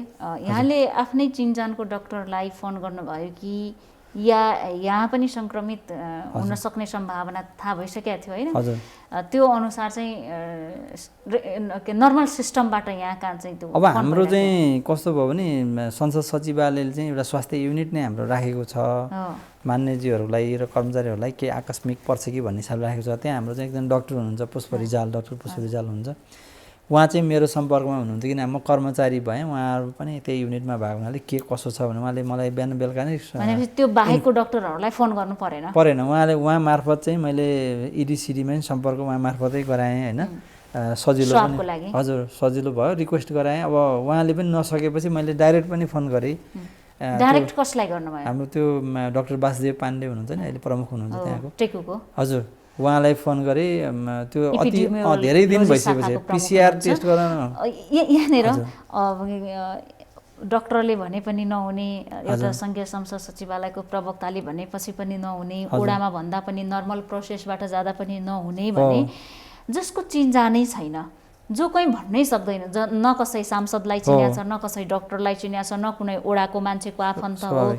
यहाँले आफ्नै चिनजानको डक्टरलाई फोन गर्नुभयो कि या यहाँ पनि सङ्क्रमित हुन सक्ने सम्भावना थाहा भइसकेको थियो होइन? हजुर त्यो अनुसार चाहिँ नर्मल सिस्टमबाट यहाँका चाहिँ त्यो अब हाम्रो चाहिँ कस्तो भयो भने संसद सचिवालयले चाहिँ एउटा स्वास्थ्य युनिट नै हाम्रो राखेको छ। मान्यज्यूहरूलाई र कर्मचारीहरूलाई केही आकस्मिक पर्छ कि भन्ने हिसाबले राखेको छ। त्यहाँ हाम्रो चाहिँ एकजना डाक्टर हुनुहुन्छ, पुष्प रिजाल, डाक्टर पुष्प रिजाल हुनुहुन्छ। उहाँ चाहिँ मेरो सम्पर्कमा हुनुहुन्थ्यो किन म कर्मचारी भएँ, उहाँहरू पनि त्यही युनिटमा भएको हुनाले के कसो छ भने उहाँले मलाई बिहान बेलुका नै भनेपछि त्यो बाहेकको डाक्टरहरूलाई फोन गर्नु परेन उहाँ मार्फत चाहिँ मैले इडिसिडीमा पनि सम्पर्क उहाँ मार्फतै गराएँ होइन। सजिलो पनि हजुर सजिलो भयो, रिक्वेस्ट गराएँ। अब उहाँले पनि नसकेपछि मैले डाइरेक्ट पनि फोन गरेँ। डाइरेक्ट कसलाई गर्नुभयो? हाम्रो त्यो डाक्टर वासुदेव पाण्डे हुनुहुन्छ नि, अहिले प्रमुख हुनुहुन्छ त्यहाँको टेकुको। हजुर उहाँलाई फोन गरेँ। त्यो अति धेरै दिन भइसकेपछि पिसिआर टेस्ट गराउन यहाँनिर डाक्टरले भने पनि नहुने, एउटा सङ्घीय संसद सचिवालयको प्रवक्ताले भनेपछि पनि नहुने, ओडामा भन्दा पनि नर्मल प्रोसेसबाट जाँदा पनि नहुने भने जसको चिन्जानै छैन, जो कोही भन्नै सक्दैन, न कसै सांसदलाई चिन्या छ, न कसै डाक्टरलाई चिन्या छ, न कुनै ओडाको मान्छेको आफन्त हो।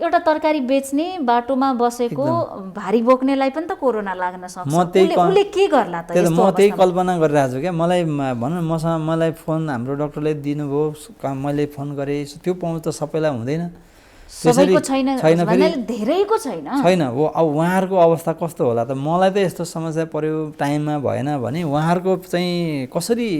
एउटा तरकारी बेच्ने बाटोमा बसेको भारी बोक्नेलाई पनि त कोरोना लाग्न सक्छ। उसले के गर्ला त? म त्यही कल्पना गरिरहेको छु क्या। मलाई भनौँ मलाई फोन हाम्रो डाक्टरले दिनुभयो, मैले फोन गरेँ, त्यो पाउनु त सबैलाई हुँदैन, सबैको छैन, धेरैको छैन हो। अब उहाँहरूको अवस्था कस्तो होला त? मलाई त यस्तो समस्या पर्यो, टाइममा भएन भने उहाँहरूको चाहिँ कसरी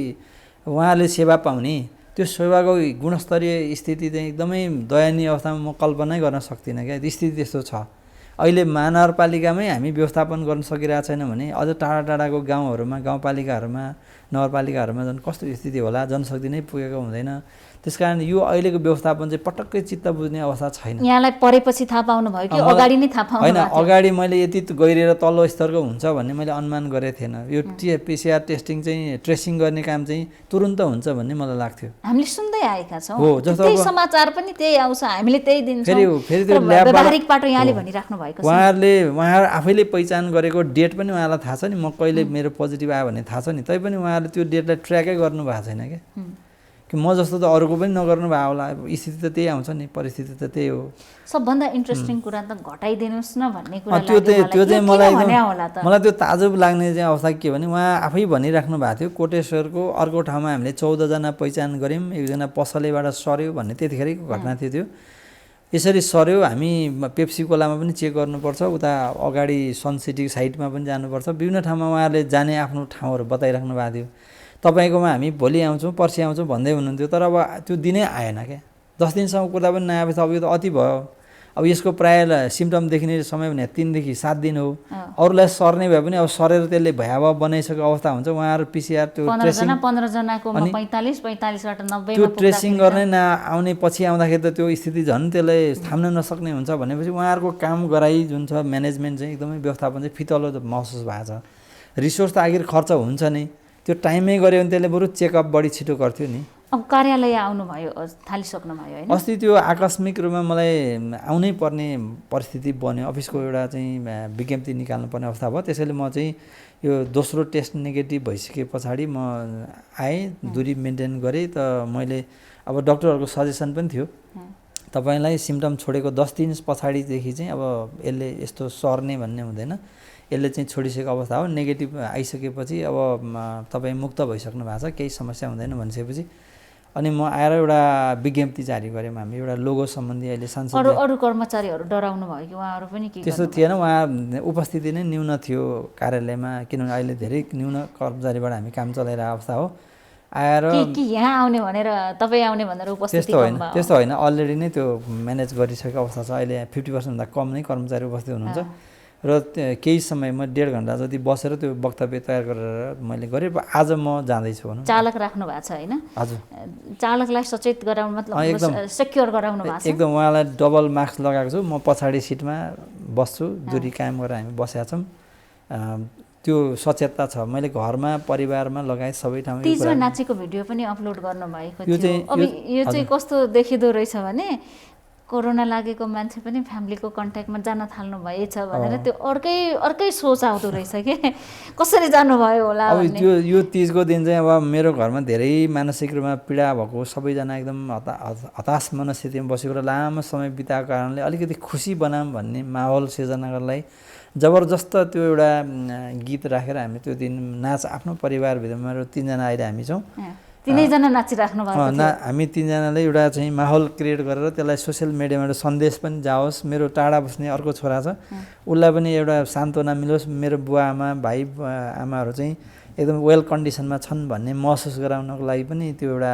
उहाँहरूले सेवा पाउने, त्यो सेवाको गुणस्तरीय स्थिति चाहिँ एकदमै दयनीय अवस्थामा म कल्पनै गर्न सक्दिनँ क्या। स्थिति त्यस्तो छ। अहिले महानगरपालिकामै हामी व्यवस्थापन गर्न सकिरहेको छैन भने अझ टाढा टाढाको गाउँहरूमा, गाउँपालिकाहरूमा, नगरपालिकाहरूमा झन् कस्तो स्थिति होला, जनशक्ति नै पुगेको हुँदैन। त्यसकारण यो अहिलेको व्यवस्थापन चाहिँ पटक्कै चित्त बुझ्ने अवस्था छैन। यहाँलाई परेपछि थाहा पाउनु भयो कि अगाडि नै थाहा पाउनु? होइन, अगाडि मैले यति गहिरो तल्लो स्तरको हुन्छ भन्ने मैले अनुमान गरेको थिएन। यो पिसिआर टेस्टिङ चाहिँ ट्रेसिङ गर्ने काम चाहिँ तुरुन्त हुन्छ भन्ने मलाई लाग्थ्यो। हामीले सुन्दै आएका छौँ, हो जस्तो त्यही समाचार पनि त्यही आउँछ, हामीले त्यही दिन्छौँ। फेरि त्यो व्यावहारिक पाटो यहाँले भनिराख्नु भएको छ। उहाँहरू आफैले पहिचान गरेको डेट पनि उहाँलाई थाहा छ नि, म कहिले मेरो पोजिटिभ आयो भन्ने थाहा छ नि, तैपनि उहाँहरूले त्यो डेटलाई ट्र्याकै गर्नु भएको छैन क्या। कि म जस्तो त अरूको पनि नगर्नु भयो होला। स्थिति त त्यही आउँछ नि, परिस्थिति त त्यही हो। सबभन्दा इन्ट्रेस्टिङ कुरा त घटाइदिनुहोस् न भन्ने कुरा त्यो चाहिँ मलाई त्यो ताजुब लाग्ने चाहिँ अवस्था के भने उहाँ आफै भनिराख्नु भएको थियो, कोटेश्वरको अर्को ठाउँमा हामीले 14 जना पहिचान गऱ्यौँ, एकजना पसलेबाट सर्यो भन्ने त्यतिखेरको घटना थियो। त्यो यसरी सर्यो, हामी पेप्सी कोलामा पनि चेक गर्नुपर्छ, उता अगाडि सन सिटी साइडमा पनि जानुपर्छ, विभिन्न ठाउँमा उहाँहरूले जाने आफ्नो ठाउँहरू बताइराख्नु भएको थियो। तपाईँकोमा हामी भोलि आउँछौँ, पर्सि आउँछौँ भन्दै हुनुहुन्थ्यो, तर अब त्यो दिनै आएन क्या। 10 दिनसम्म कुर्दा पनि नआएपछि अब यो त अति भयो। अब यसको प्रायः सिम्टम देखिने समय भने 3 देखि 7 दिन हो। अरूलाई सर्ने भए पनि अब सरेर त्यसले भयावह बनाइसकेको अवस्था हुन्छ। उहाँहरू पिसिआर त्यो 15 जनाको 45बाट 90 त्यो ट्रेसिङ गर्ने नआउने पछि आउँदाखेरि त त्यो स्थिति झन् त्यसले थाम्न नसक्ने हुन्छ भनेपछि उहाँहरूको काम गराइ जुन छ म्यानेजमेन्ट चाहिँ एकदमै व्यवस्थापन चाहिँ फितलो महसुस भएको छ। रिसोर्स त आखिर खर्च हुन्छ नि, त्यो टाइममै गऱ्यो भने त्यसले बरु चेकअप बढी छिटो गर्थ्यो नि। अब कार्यालय आउनुभयो, थालिसक्नुभयो होइन? अस्ति त्यो आकस्मिक रूपमा मलाई आउनै पर्ने परिस्थिति बन्यो। अफिसको एउटा चाहिँ विज्ञप्ति निकाल्नु पर्ने अवस्था भयो। त्यसैले म चाहिँ यो दोस्रो टेस्ट नेगेटिभ भइसके पछाडि म आएँ, दूरी मेन्टेन गरेँ। त मैले अब डक्टरहरूको सजेसन पनि थियो, तपाईँलाई सिम्टम छोडेको 10 दिन पछाडिदेखि चाहिँ अब यसले यस्तो सर्ने भन्ने हुँदैन, यसले चाहिँ छोडिसकेको अवस्था हो। नेगेटिभ आइसकेपछि अब तपाईँ मुक्त भइसक्नु भएको छ, केही समस्या हुँदैन भनिसकेपछि अनि म आएर एउटा विज्ञप्ति जारी गऱ्यौँ हामी, एउटा लोगो सम्बन्धी। अहिले सांसद अरू कर्मचारीहरू डराउनु भयो कि उहाँहरू पनि के? त्यस्तो थिएन, उहाँ उपस्थिति नै न्यून थियो कार्यालयमा, किनभने अहिले धेरै न्यून कर्मचारीबाट हामी काम चलाइरहेको अवस्था हो। आएर कि यहाँ आउने भनेर तपाईँ आउने भनेर उपस्थिति त्यस्तो होइन, अलरेडी नै त्यो म्यानेज गरिसकेको अवस्था छ। अहिले 50% भन्दा कम नै कर्मचारी उपस्थित हुनुहुन्छ र केही समय म 1.5 घन्टा जति बसेर त्यो वक्तव्य तयार गरेर मैले गरेँ। आज म जाँदैछु भनौँ। चालक राख्नु भएको छ होइन? हजुर, चालकलाई सचेत गराउनु मतलब सेक्योर गराउनु भएको छ एकदम। उहाँलाई डबल मास्क लगाएको छु, म पछाडि सिटमा बस्छु, दूरी कायम गरेर हामी बसेका छौँ। त्यो सचेतता छ। मैले घरमा परिवारमा लगायत सबै ठाउँमा तीजमा नाचेको भिडियो पनि अपलोड गर्नुभएको थियो। अब यो चाहिँ कस्तो देखिँदो रहेछ भने कोरोना लागेको मान्छे पनि फ्यामिलीको कन्ट्याक्टमा जान थाल्नु भएछ भनेर त्यो अर्कै सोच आउँदो रहेछ के कसरी जानुभयो होला अब भन्ने। यो तीजको दिन चाहिँ अब मेरो घरमा धेरै मानसिक रूपमा पीडा भएको सबैजना एकदम हताश मनस्थितिमा बसेको र लामो समय बिताएको कारणले अलिकति खुसी बनाऊँ भन्ने माहौल सिर्जना गर्नलाई जबरजस्त त्यो एउटा गीत राखेर हामी त्यो दिन नाच आफ्नो परिवारभित्र मेरो 3 जना अहिले हामी छौँ, तिनैजना नाचिराख्नु भएको थियो। हामी 3 जनाले एउटा चाहिँ माहौल क्रिएट गरेर त्यसलाई सोसियल मिडियामा एउटा सन्देश पनि जाओस्। मेरो टाढा बस्ने अर्को छोरा छ, उसलाई पनि एउटा सान्त्वना मिलोस्, मेरो बुवा आमा भाइ आमाहरू चाहिँ एकदम वेल कन्डिसनमा छन् भन्ने महसुस गराउनको लागि पनि त्यो एउटा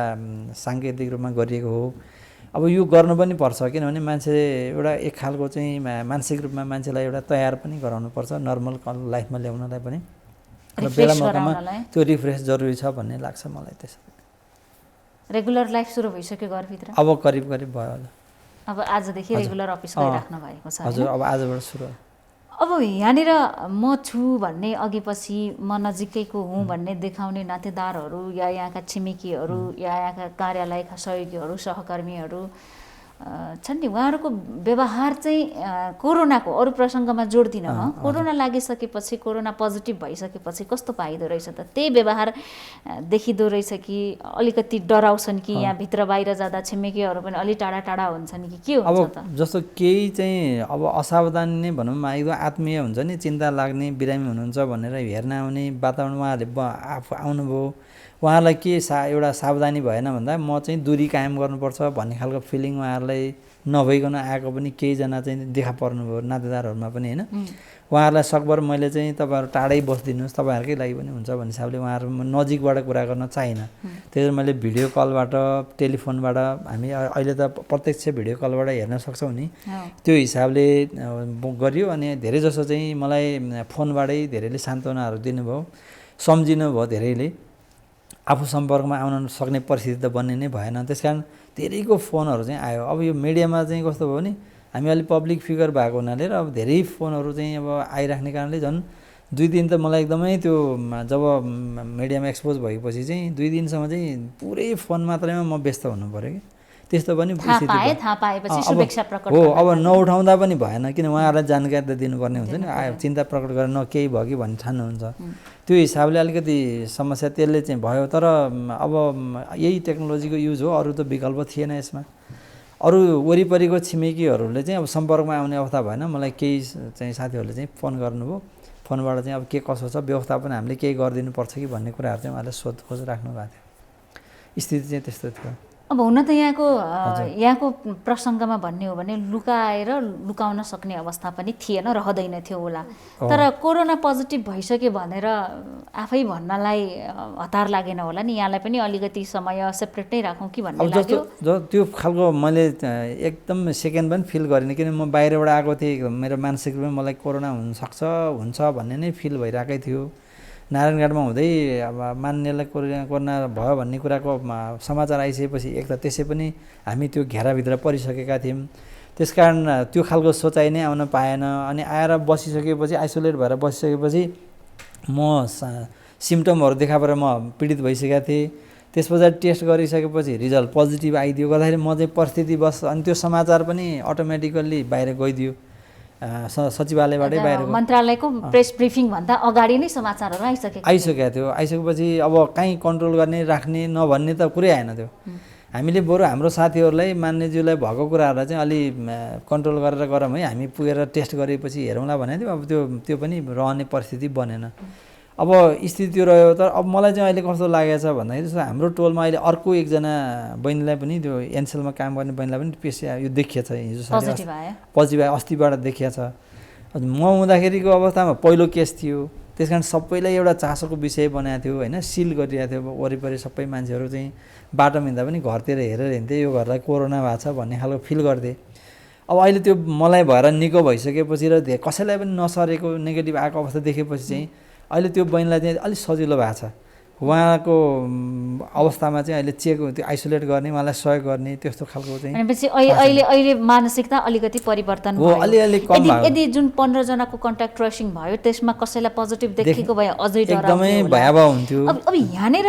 साङ्केतिक रूपमा गरिएको हो। अब यो गर्नु पनि पर्छ, किनभने मान्छे एउटा एक खालको चाहिँ मानसिक रूपमा मान्छेलाई एउटा तयार पनि गराउनुपर्छ नर्मल लाइफमा ल्याउनलाई पनि, र बेला मौकामा त्यो रिफ्रेस जरुरी छ भन्ने लाग्छ मलाई। त्यसरी रेगुलर लाइफ सुरु भइसक्यो घरभित्र? अब करिब भयो होला। अब आजदेखि रेगुलर अफिस गइराख्नु भएको छ? हजुर, अब आजबाट सुरु। अब यहाँनिर म छु भन्ने अघिपछि म नजिकैको हुँ भन्ने देखाउने नातेदारहरू या यहाँका छिमेकीहरू या यहाँका कार्यालयका सहयोगीहरू सहकर्मीहरू छन् नि, उहाँहरूको व्यवहार चाहिँ कोरोनाको अरू प्रसङ्गमा जोड्दिनँ म, कोरोना लागिसकेपछि कोरोना पोजिटिभ भइसकेपछि कस्तो पाइदो रहेछ त? त्यही व्यवहार देखिँदो रहेछ कि अलिकति डराउँछन् कि यहाँ भित्र बाहिर जाँदा छिमेकीहरू पनि अलि टाढा टाढा हुन्छन् कि के हुन्छ त? अब जस्तो केही चाहिँ अब असावधानी नै भनौँ, एकदम आत्मीय हुन्छ नि, चिन्ता लाग्ने बिरामी हुनुहुन्छ भनेर हेर्न आउने वातावरण उहाँहरूले आफू आउनुभयो, उहाँहरूलाई के एउटा सावधानी भएन भन्दा म चाहिँ दूरी कायम गर्नुपर्छ भन्ने खालको फिलिङ उहाँहरूलाई नभइकन आएको पनि केहीजना चाहिँ देखा पर्नुभयो नातेदारहरूमा पनि होइन। उहाँहरूलाई सकभर मैले चाहिँ तपाईँहरू टाढै बसिदिनुहोस्, तपाईँहरूकै लागि पनि हुन्छ भन्ने हिसाबले उहाँहरू नजिकबाट कुरा गर्न चाहिनँ। त्यही भएर मैले भिडियो कलबाट टेलिफोनबाट हामी अहिले त प्रत्यक्ष भिडियो कलबाट हेर्न सक्छौँ नि, त्यो हिसाबले गरियो। अनि धेरैजसो चाहिँ मलाई फोनबाटै धेरैले सान्त्वनाहरू दिनुभयो, सम्झिनु भयो, धेरैले आफू सम्पर्कमा आउन सक्ने परिस्थिति त बन्ने नै भएन। त्यसकारण धेरैको फोनहरू चाहिँ आयो। अब यो मिडियामा चाहिँ कस्तो भयो भने हामी अलिक पब्लिक फिगर भएको हुनाले र अब धेरै फोनहरू चाहिँ अब आइराख्ने कारणले झन् 2 दिन त मलाई एकदमै त्यो जब मिडियामा एक्सपोज भएपछि चाहिँ 2 दिनसम्म चाहिँ पुरै फोन मात्रैमा म व्यस्त हुनु पऱ्यो कि त्यस्तो पनि स्थिति हो। अब नउठाउँदा पनि भएन, किन उहाँहरूलाई जानकारी त दिनुपर्ने हुन्छ नि, चिन्ता प्रकट गरेर न केही भयो कि भन्ने ठान्नुहुन्छ। त्यो हिसाबले अलिकति समस्या त्यसले चाहिँ भयो। तर अब यही टेक्नोलोजीको युज हो, अरू त विकल्प थिएन यसमा। अरू वरिपरिको छिमेकीहरूले चाहिँ अब सम्पर्कमा आउने अवस्था भएन। मलाई केही चाहिँ साथीहरूले चाहिँ फोन गर्नुभयो, फोनबाट चाहिँ अब के कसो छ व्यवस्थापन हामीले केही गरिदिनुपर्छ कि भन्ने कुराहरू चाहिँ उहाँले सोधखोज राख्नु भएको थियो। स्थिति चाहिँ त्यस्तो थियो। अब हुन त यहाँको प्रसङ्गमा भन्ने हो भने लुकाउन सक्ने अवस्था पनि थिएन, रहँदैन थियो होला। तर कोरोना पोजिटिभ भइसक्यो भनेर आफै भन्नलाई हतार लागेन होला नि? यहाँलाई पनि अलिकति समय सेपरेट नै राखौँ कि भन्ने लाग्यो? त्यो खालको मैले एकदम सेकेन्ड पनि फिल गरिनँ, किन म बाहिरबाट आएको थिएँ। मेरो मानसिक रूपमा मलाई कोरोना हुन्छ भन्ने नै फिल भइरहेकै थियो। नारायणघाटमा हुँदै अब मान्नेलाई कोरोना भयो भन्ने कुराको समाचार आइसकेपछि एक त त्यसै पनि हामी त्यो घेराभित्र परिसकेका थियौँ, त्यसकारण त्यो खालको सोचाइ नै आउन पाएन। अनि आएर बसिसकेपछि आइसोलेट भएर बसिसकेपछि म सिम्टमहरू देखा परेर म पीडित भइसकेका थिएँ। त्यस पछाडि टेस्ट गरिसकेपछि रिजल्ट पोजिटिभ आइदियो, गर्दाखेरि म चाहिँ परिस्थितिवश अनि त्यो समाचार पनि अटोमेटिकल्ली बाहिर गइदियो, सचिवालयबाटै बाहिर, मन्त्रालयको प्रेस ब्रिफिङ भन्दा अगाडि नै समाचारहरू आइसकेका थियो। आइसकेपछि अब कहीँ कन्ट्रोल गर्ने राख्ने नभन्ने त कुरै आएन थियो। हामीले बरु हाम्रो साथीहरूलाई मान्यज्यूलाई भएको कुराहरूलाई चाहिँ अलि कन्ट्रोल गरेर गरौँ है, हामी पुगेर टेस्ट गरेपछि हेरौँला भनेको थियो। अब त्यो पनि रहने परिस्थिति बनेन। अब स्थिति त्यो रह्यो। तर अब मलाई चाहिँ अहिले कस्तो लागेको छ भन्दाखेरि जस्तो हाम्रो टोलमा अहिले अर्को एकजना बहिनीलाई पनि, त्यो एनसेलमा काम गर्ने बहिनीलाई पनि यो देखिएको छ, हिजो पोजिटिभ आयो, अस्तिबाट देखिएको छ। म हुँदाखेरिको अवस्थामा पहिलो केस थियो, त्यस कारण सबैलाई एउटा चासोको विषय बनाएको थियो होइन, सिल गरिरहेको थियो। वरिपरि सबै मान्छेहरू चाहिँ बाटोमा हिँड्दा पनि घरतिर हेरेर हिँड्थे, यो घरलाई कोरोना भएको छ भन्ने खालको फिल गर्थे। अब अहिले त्यो मलाई भएर निको भइसकेपछि र कसैलाई पनि नसरेको नेगेटिभ आएको अवस्था देखेपछि चाहिँ अहिले त्यो बहिनीलाई चाहिँ अलिक सजिलो भएको छ। उहाँको अवस्थामा चाहिँ अहिले चेक त्यो आइसोलेट गर्ने उहाँलाई सहयोग गर्ने त्यस्तो खालको चाहिँ भनेपछि अहिले मानसिकता अलिकति परिवर्तन हो अलिअलि कम भयो। यदि जुन 15 जनाको कन्ट्याक्ट ट्रेसिङ भयो त्यसमा कसैलाई पोजिटिभ देखेको भए अझै डराउँथ्यो एकदमै भयावह हुन्थ्यो। अब यहाँनिर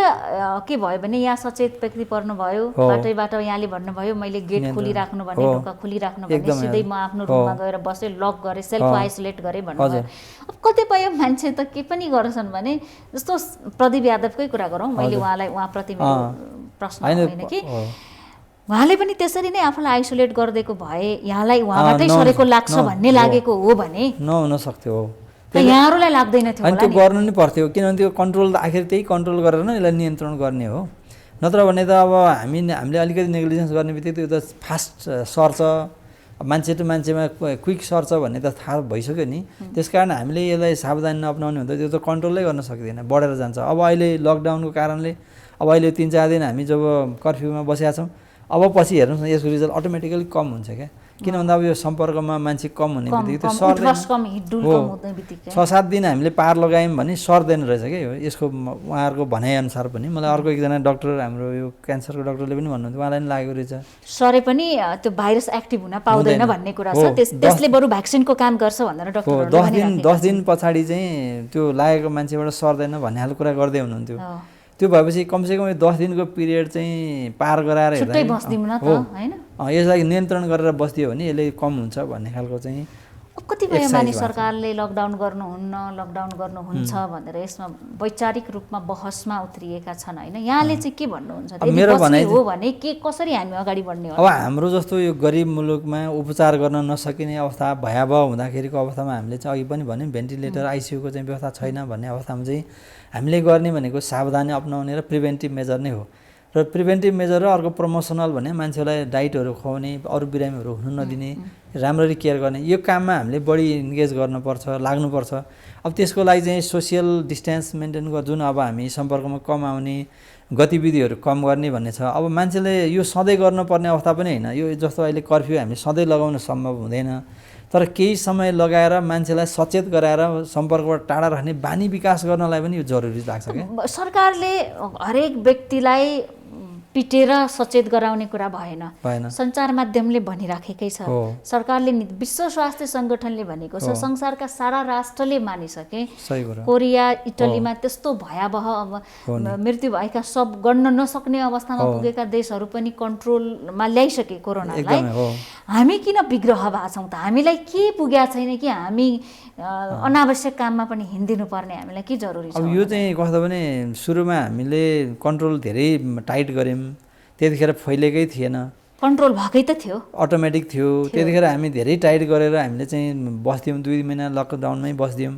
के भयो भने यहाँ सचेत व्यक्ति पर्नुभयो, बाटैबाट यहाँले भन्नुभयो मैले गेट खोलिराख्नु भने ढोका खोलिराख्नु भने सिधै म आफ्नो रुममा गएर बसेँ, लक गरेँ, सेल्फ आइसोलेट गरेँ भन्नुभयो। अब कतिपय मान्छे त के पनि गर्छन् भने जस्तो प्रदीप यादवकै कुरा गरौँ, मैले उहाँप्रति मेरो प्रश्न होइन कि उहाँले पनि त्यसरी नै आफूलाई आइसोलेट गरिदिएको भए यहाँलाई उहाँबाटै सरेको लाग्छ भन्ने लागेको हो भने नहुन सक्थ्यो। यहाँहरूलाई लाग्दैन थियो अनि त्यो गर्नु नै पर्थ्यो, किनभने त्यो कन्ट्रोल त आखिर त्यही कन्ट्रोल गरेर नै यसलाई नियन्त्रण गर्ने हो। नत्र भने त अब हामीले अलिकति नेग्लिजेन्स गर्ने बित्तिकै त्यो त फास्ट सर्छ, मान्छे टु मान्छेमा क्विक सर्छ भन्ने त थाहा भइसक्यो नि। त्यस कारण हामीले यसलाई सावधानी नअपनाउने हुँदा त्यो त कन्ट्रोलै गर्न सकिँदैन, बढेर जान्छ। अब अहिले लकडाउनको कारणले अब अहिले 3-4 दिन हामी जब कर्फ्युमा बसेका छौँ, अब पछि हेर्नुहोस् न यसको रिजल्ट अटोमेटिकली कम हुन्छ क्या। किन भन्दा अब यो सम्पर्कमा मान्छे कम हुने बित्तिकै त्यो सर्दैन। 6-7 दिन हामीले पार लगायौँ भने सर्दैन रहेछ क्या। यसको उहाँहरूको भनाइअनुसार पनि मलाई अर्को एकजना डक्टर हाम्रो यो क्यान्सरको डक्टरले पनि भन्नुहुन्थ्यो, उहाँलाई पनि लागेको रहेछ सरे पनि त्यो भाइरस एक्टिभ हुन पाउँदैन भन्ने कुरा छ। त्यसले बरु भ्याक्सिनको काम गर्छ भनेर डक्टरहरूले 10 दिन पछाडि चाहिँ त्यो लागेको मान्छेबाट सर्दैन भन्ने खालको कुरा गर्दै हुनुहुन्थ्यो। त्यो भएपछि कमसेकम 10 दिनको पिरियड चाहिँ पार गराएर यसलाई नियन्त्रण गरेर बस्दियो भने यसले कम हुन्छ भन्ने खालको चाहिँ कतिपय मानिस सरकारले लकडाउन गर्नुहुन्न, लकडाउन गर्नुहुन्छ भनेर यसमा वैचारिक रूपमा बहसमा उत्रिएका छन् होइन। यहाँले चाहिँ के भन्नुहुन्छ? मेरो भनाइ हो भने के कसरी हामी अगाडि बढ्ने हो? अब हाम्रो जस्तो यो गरिब मुलुकमा उपचार गर्न नसकिने अवस्था भयावह हुँदाखेरिको अवस्थामा हामीले चाहिँ अघि पनि भन्यौँ भेन्टिलेटर आइसियुको चाहिँ व्यवस्था छैन भन्ने अवस्थामा चाहिँ हामीले गर्ने भनेको सावधानी अपनाउने र प्रिभेन्टिभ मेजर नै हो। र प्रिभेन्टिभ मेजर र अर्को प्रमोसनल भने मान्छेलाई डाइटहरू खुवाउने, अरू बिरामीहरू हुनु नदिने, राम्ररी केयर गर्ने, यो काममा हामीले बढी इन्गेज गर्नुपर्छ, लाग्नुपर्छ। अब त्यसको लागि चाहिँ सोसियल डिस्टेन्स मेन्टेन जुन अब हामी सम्पर्कमा कम आउने, गतिविधिहरू कम गर्ने भन्ने छ। अब मान्छेले यो सधैँ गर्नुपर्ने अवस्था पनि होइन। यो जस्तो अहिले कर्फ्यू हामीले सधैँ लगाउन सम्भव हुँदैन, तर केही समय लगाएर मान्छेलाई सचेत गराएर सम्पर्कबाट टाढा राख्ने बानी विकास गर्नलाई पनि यो जरुरी लाग्छ क्या। सरकारले हरेक व्यक्तिलाई पिटेर सचेत गराउने कुरा भएन। सञ्चार माध्यमले भनिराखेकै छ, सरकारले विश्व स्वास्थ्य सङ्गठनले भनेको छ, संसारका सारा राष्ट्रले मानिसके कोरिया इटलीमा त्यस्तो भयावह मृत्यु भएका सब गण्न नसक्ने अवस्थामा पुगेका देशहरू पनि कन्ट्रोलमा ल्याइसके कोरोनालाई। हामी किन विग्रह भएको छौँ त? हामीलाई के पुगेको छैन कि हामी अनावश्यक काममा पनि हिँडिदिनु पर्ने हामीलाई के जरुरी छ? अब यो चाहिँ कस्तो भने सुरुमा हामीले कन्ट्रोल धेरै टाइट गऱ्यौँ, त्यतिखेर फैलेकै थिएन, कन्ट्रोल भएकै त थियो, अटोमेटिक थियो। त्यतिखेर हामी धेरै टाइट गरेर हामीले चाहिँ बस्थ्यौँ, 2 महिना लकडाउनमै बस्थ्यौँ।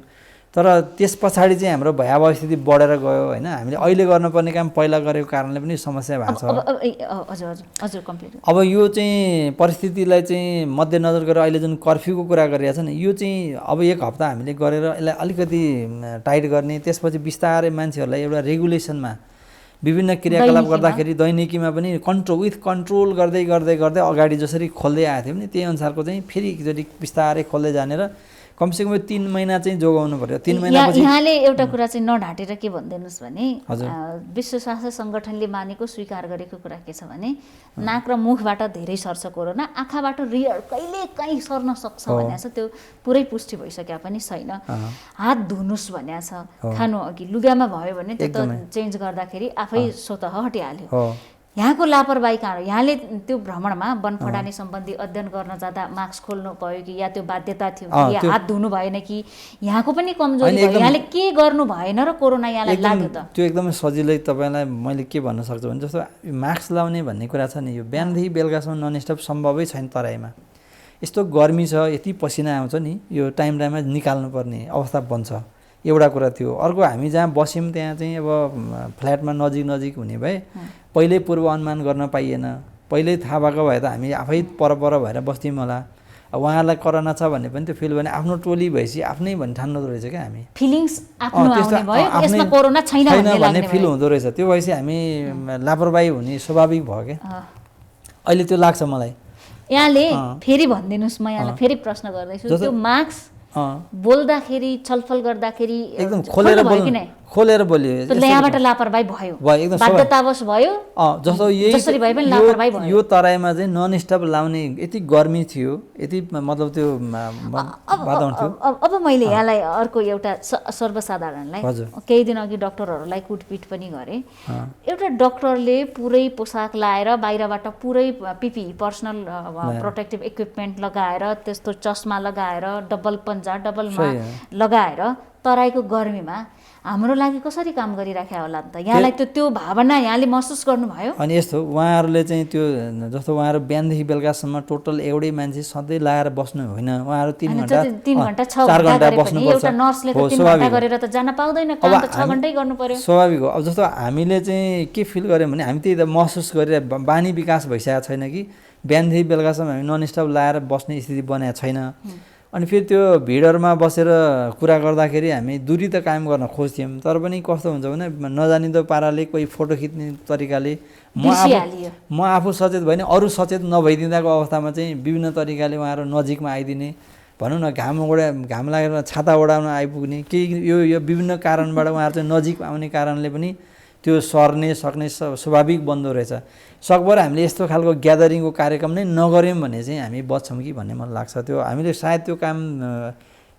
तर त्यस पछाडि चाहिँ हाम्रो भयावह स्थिति बढेर गयो होइन। हामीले अहिले गर्नुपर्ने काम पहिला गरेको कारणले पनि समस्या भएको छ। अब यो चाहिँ परिस्थितिलाई चाहिँ मध्यनजर गरेर अहिले जुन कर्फ्यूको कुरा गरिरहेको छ नि, यो चाहिँ अब 1 हप्ता हामीले गरेर यसलाई अलिकति टाइट गर्ने, त्यसपछि बिस्तारै मान्छेहरूलाई एउटा रेगुलेसनमा विभिन्न क्रियाकलाप गर्दाखेरि दैनिकीमा पनि विथ कन्ट्रोल गर्दै गर्दै गर्दै अगाडि जसरी खोल्दै आएको थियो भने त्यही अनुसारको चाहिँ फेरि एकचोटि बिस्तारै खोल्दै जाने र कमसेकम 3 महिना चाहिँ जोगाउनु पर्यो। 3 महिनापछि यहाँले एउटा कुरा चाहिँ नढाँटेर के भनिदिनुहोस् भने विश्व स्वास्थ्य सङ्गठनले मानेको स्वीकार गरेको कुरा के छ भने नाक र मुखबाट धेरै सर्छ कोरोना, आँखाबाट कहिले काहीँ सर्न सक्छ भनेको छ। त्यो पुरै पुष्टि भइसक्यो पनि छैन। हात धुनुस् भनेको छ, खानु अघि लुगामा भयो भने त्यो त चेन्ज गर्दाखेरि आफै स्वतः हटिहाल्यो। यहाँको लापरवाही कारण यहाँले त्यो भ्रमणमा वनफडानी सम्बन्धी अध्ययन गर्न जाँदा मास्क खोल्नु भयो कि या त्यो बाध्यता थियो कि या हात धुनु भएन कि यहाँको पनि कमजोरी भयो? यहाँले के गर्नु भएन र कोरोना यहाँलाई लाग्यो त? त्यो एकदमै सजिलै तपाईँलाई मैले के भन्न सक्छु भने जस्तो मास्क लाउने भन्ने कुरा छ नि, यो बिहानदेखि बेलुकासम्म ननस्टप सम्भवै छैन तराईमा। यस्तो गर्मी छ, यति पसिना आउँछ नि, यो टाइममा निकाल्नुपर्ने अवस्था बन्छ। एउटा कुरा थियो। अर्को हामी जहाँ बस्यौँ त्यहाँ चाहिँ अब फ्ल्याटमा नजिक हुने भए पहिल्यै पूर्व अनुमान गर्न पाइएन। पहिल्यै थाहा भएको भए त हामी आफै पर भएर बस्थ्यौँ होला। उहाँहरूलाई कोरोना छ भन्ने पनि त्यो फिल भने आफ्नो टोली भएपछि आफ्नै भन्ने ठान्दो रहेछ क्या। हामी फिलिङ्स आफ्नो आउने भयो, यसमा कोरोना छैन भन्ने फिल हुँदो रहेछ। त्यो भएपछि हामी लापरवाही हुने स्वाभाविक भयो क्या। अहिले त्यो लाग्छ मलाई। यहाँले फेरि भनिदिनुहोस्, म यहाँलाई फेरि प्रश्न गर्दैछु, त्यो मास्क बोल्दाखेरि छलफल गर्दाखेरि एकदम खोलेर खोलेर बोलियो। यहाँबाट लापरवाही भयो, एकदम बाध्यतावश भयो। जस्तो जसरी भए पनि लापरवाही भयो। यो तराईमा चाहिँ नन स्टप लाउने यति गर्मी थियो, यति मतलब त्यो वातावरण थियो। अब मैले यहाँलाई अर्को एउटा सर्वसाधारणलाई केही दिन अघि डक्टरहरूलाई कुटपिट पनि गरेँ। एउटा डक्टरले पुरै पोसाक लाएर बाहिरबाट पुरै पिपी पर्सनल प्रोटेक्टिभ इक्विपमेन्ट लगाएर, त्यस्तो चस्मा लगाएर, डबल पन्जा डबल मास्क लगाएर तराईको गर्मीमा हाम्रो लागि कसरी काम गरिराख्या होला त? यहाँलाई त्यो भावना यहाँले महसुस गर्नुभयो? अनि यस्तो उहाँहरूले चाहिँ त्यो जस्तो उहाँहरू बिहानदेखि बेलुकासम्म टोटल एउटै मान्छे सधैँ लाएर बस्नु होइन, उहाँहरू 3 घन्टा 4 घन्टा बस्नुपर्छ। एउटा नर्सले त 3 घन्टा गरेर त जान पाउँदैन, काम त 6 घन्टै गर्नु पर्यो। स्वाभाविक हो। अब जस्तो हामीले चाहिँ के फिल गर्यौँ भने हामी त्यही त महसुस गरेर बानी विकास भइसकेको छैन कि बिहानदेखि बेलुकासम्म हामी नन स्टप लाएर बस्ने स्थिति बनाएको छैन। अनि फेरि त्यो भिडहरूमा बसेर कुरा गर्दाखेरि हामी दूरी त कायम गर्न खोज्थ्यौँ, तर पनि कस्तो हुन्छ भने नजानिदो पाराले कोही फोटो खिच्ने तरिकाले म आफू सचेत भएन, अरू सचेत नभइदिँदाको अवस्थामा चाहिँ विभिन्न तरिकाले उहाँहरू नजिकमा आइदिने, भनौँ न घाम लागेर छाता ओढाउन आइपुग्ने, केही यो विभिन्न कारणबाट उहाँहरू चाहिँ नजिक आउने कारणले पनि त्यो सर्ने सक्ने स्वाभाविक बन्दो रहेछ। सकभर हामीले यस्तो खालको ग्यादरिङको कार्यक्रम नै नगऱ्यौँ भने चाहिँ हामी बच्छौँ कि भन्ने मलाई लाग्छ। त्यो हामीले सायद त्यो काम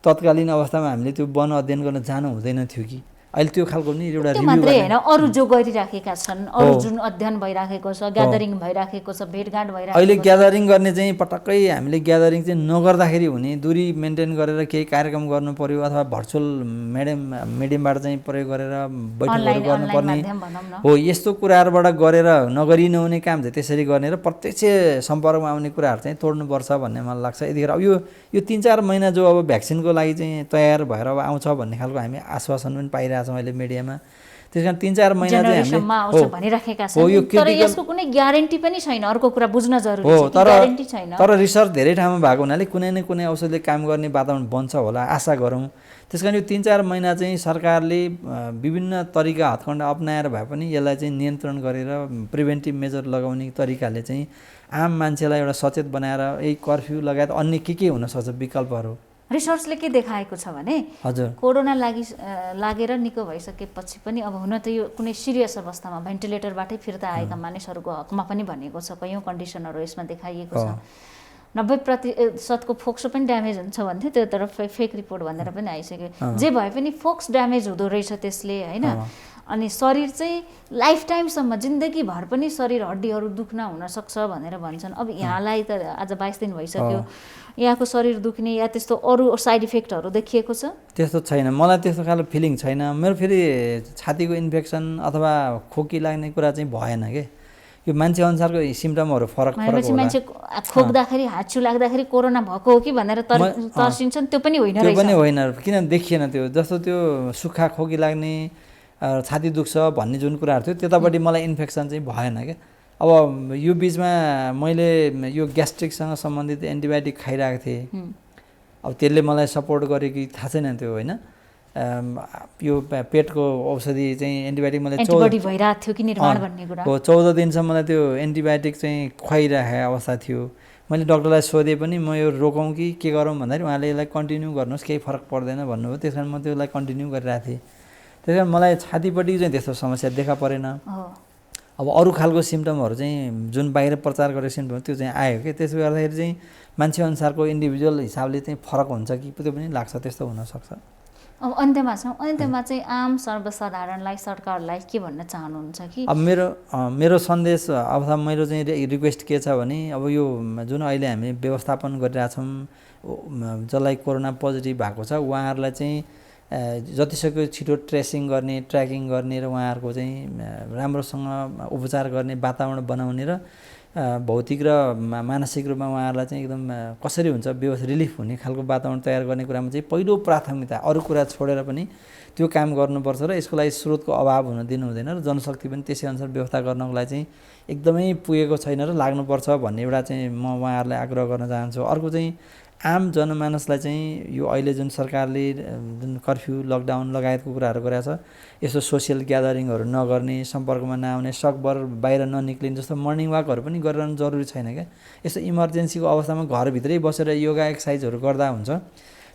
तत्कालीन अवस्थामा हामीले त्यो वन अध्ययन गर्न जानु हुँदैन थियो कि अहिले त्यो खालको नि एउटा रिभ्यू मात्रै हैन, अरू जो गरिराखेका छन्, अरू जुन अध्ययन भइराखेको छ, ग्यादरिङ भइराखेको छ, भेटघाट भइराखेको छ। अहिले ग्यादरिङ गर्ने चाहिँ पटक्कै हामीले ग्यादरिङ चाहिँ नगर्दाखेरि हुने, दूरी मेन्टेन गरेर केही कार्यक्रम गर्नु पर्यो अथवा भर्चुअल मिडियमबाट चाहिँ प्रयोग गरेर बैठकहरू गर्नुपर्ने हो। यस्तो कुराहरूबाट गरेर नगरी नहुने काम चाहिँ त्यसरी गर्ने र प्रत्यक्ष सम्पर्कमा आउने कुराहरू चाहिँ तोड्नुपर्छ भन्ने मलाई लाग्छ। यतिखेर अब यो 3-4 महिना जो अब भ्याक्सिनको लागि चाहिँ तयार भएर अब आउँछ भन्ने खालको हामी आश्वासन पनि पाइरहेको अहिले मिडियामा। त्यसकारण 3-4 महिना चाहिँ हामीले भनिराखेका छन्, तर यसको कुनै ग्यारेन्टी पनि छैन। अर्को कुरा बुझ्न जरुरी छ कि ग्यारेन्टी छैन। तर रिसर्च धेरै ठाउँमा भएको हुनाले कुनै न कुनै औषधिले काम गर्ने वातावरण बन्छ होला आशा गरौँ। त्यसकारण यो 3-4 महिना चाहिँ सरकारले विभिन्न तरिका हत्कण्डा अपनाएर भए पनि यसलाई चाहिँ नियन्त्रण गरेर प्रिभेन्टिभ मेजर लगाउने तरिकाले चाहिँ आम मान्छेलाई एउटा सचेत बनाएर यही कर्फ्यू लगायत अन्य के हुनसक्छ विकल्पहरू। रिसर्चले के देखाएको छ भने कोरोना लागेर निको भइसकेपछि पनि अब हुन त यो कुनै सिरियस अवस्थामा भेन्टिलेटरबाटै फिर्ता आएका मानिसहरूको हकमा पनि भनेको छ, कयौँ कन्डिसनहरू यसमा देखाइएको छ। 90% फोक्सो पनि ड्यामेज हुन्छ भन्थ्यो, त्यो तर फेक रिपोर्ट भनेर पनि आइसक्यो। जे भए पनि फोक्स ड्यामेज हुँदो रहेछ त्यसले, होइन? अनि शरीर चाहिँ लाइफ टाइमसम्म जिन्दगीभर पनि शरीर हड्डीहरू दुख्न हुनसक्छ भनेर भन्छन्। अब यहाँलाई त आज 22 दिन भइसक्यो, यहाँको शरीर दुख्ने या त्यस्तो अरू साइड इफेक्टहरू देखिएको छ? त्यस्तो छैन, मलाई त्यस्तो खालको फिलिङ छैन। मेरो फेरि छातीको इन्फेक्सन अथवा खोकी लाग्ने कुरा चाहिँ भएन के। यो मान्छे अनुसारको सिम्टमहरू फरक हुन्छ। मान्छे खोक्दाखेरि हाच्छू लाग्दाखेरि कोरोना भएको हो कि भनेर तर्सिन्छन्, त्यो पनि होइन रहेछ। त्यो पनि होइन, किन देखिएन त्यो। जस्तो त्यो सुक्खा खोकी लाग्ने, छाती दुख्छ भन्ने जुन कुराहरू थियो त्यतापट्टि मलाई इन्फेक्सन चाहिँ भएन क्या। अब यो बिचमा मैले यो ग्यास्ट्रिकसँग सम्बन्धित एन्टिबायोटिक खाइरहेको थिएँ। अब त्यसले मलाई सपोर्ट गर्यो कि थाहा छैन त्यो, होइन? यो पेटको औषधि चाहिँ एन्टिबायोटिक मैले 14 दिनसम्म मलाई त्यो एन्टिबायोटिक चाहिँ खुवाइरहेको अवस्था थियो। मैले डक्टरलाई सोधेँ पनि म यो रोकौँ कि के गरौँ भन्दाखेरि उहाँले यसलाई कन्टिन्यू गर्नुहोस्, केही फरक पर्दैन भन्नुभयो। त्यस कारण म त्यसलाई कन्टिन्यू गरिरहेको थिएँ। त्यस कारण मलाई छातीपट्टि चाहिँ त्यस्तो समस्या देखा परेन। अब अरू खालको सिम्टमहरू चाहिँ जुन बाहिर प्रचार गरेको सिम्टम त्यो चाहिँ आयो कि, त्यसले गर्दाखेरि चाहिँ मान्छे अनुसारको इन्डिभिजुअल हिसाबले चाहिँ फरक हुन्छ कि त्यो पनि लाग्छ, त्यस्तो हुनसक्छ। अब अन्त्यमा चाहिँ आम सर्वसाधारणलाई सरकारलाई के भन्न चाहनुहुन्छ कि? अब मेरो सन्देश अथवा मेरो चाहिँ रिक्वेस्ट के छ भने अब यो जुन अहिले हामी व्यवस्थापन गरिरहेछौँ, जसलाई कोरोना पोजिटिभ भएको छ उहाँहरूलाई चाहिँ जतिसक्दो छिटो ट्रेसिङ गर्ने, ट्र्याकिङ गर्ने र उहाँहरूको चाहिँ राम्रोसँग उपचार गर्ने वातावरण बनाउने र भौतिक र मानसिक रूपमा उहाँहरूलाई चाहिँ एकदम कसरी हुन्छ रिलिफ हुने खालको वातावरण तयार गर्ने कुरामा चाहिँ पहिलो प्राथमिकता, अरू कुरा छोडेर पनि त्यो काम गर्नुपर्छ र यसको लागि स्रोतको अभाव हुन दिनु हुँदैन र जनशक्ति पनि त्यसै अनुसार व्यवस्था गर्नको लागि चाहिँ एकदमै पुगेको छैन र लाग्नुपर्छ भन्ने एउटा चाहिँ म उहाँहरूलाई आग्रह गर्न चाहन्छु। अर्को चाहिँ आम जनमानसलाई चाहिँ यो अहिले जुन सरकारले जुन कर्फ्यू लकडाउन लगायतको कुराहरू गरेको छ, यसो सोसियल ग्यादरिङहरू नगर्ने, सम्पर्कमा नआउने, सकभर बाहिर ननिक्लिने, जस्तो मर्निङ वाकहरू पनि गरिरहनु जरुरी छैन क्या। यस्तो इमर्जेन्सीको अवस्थामा घरभित्रै बसेर योगा एक्सर्साइजहरू गर्दा हुन्छ।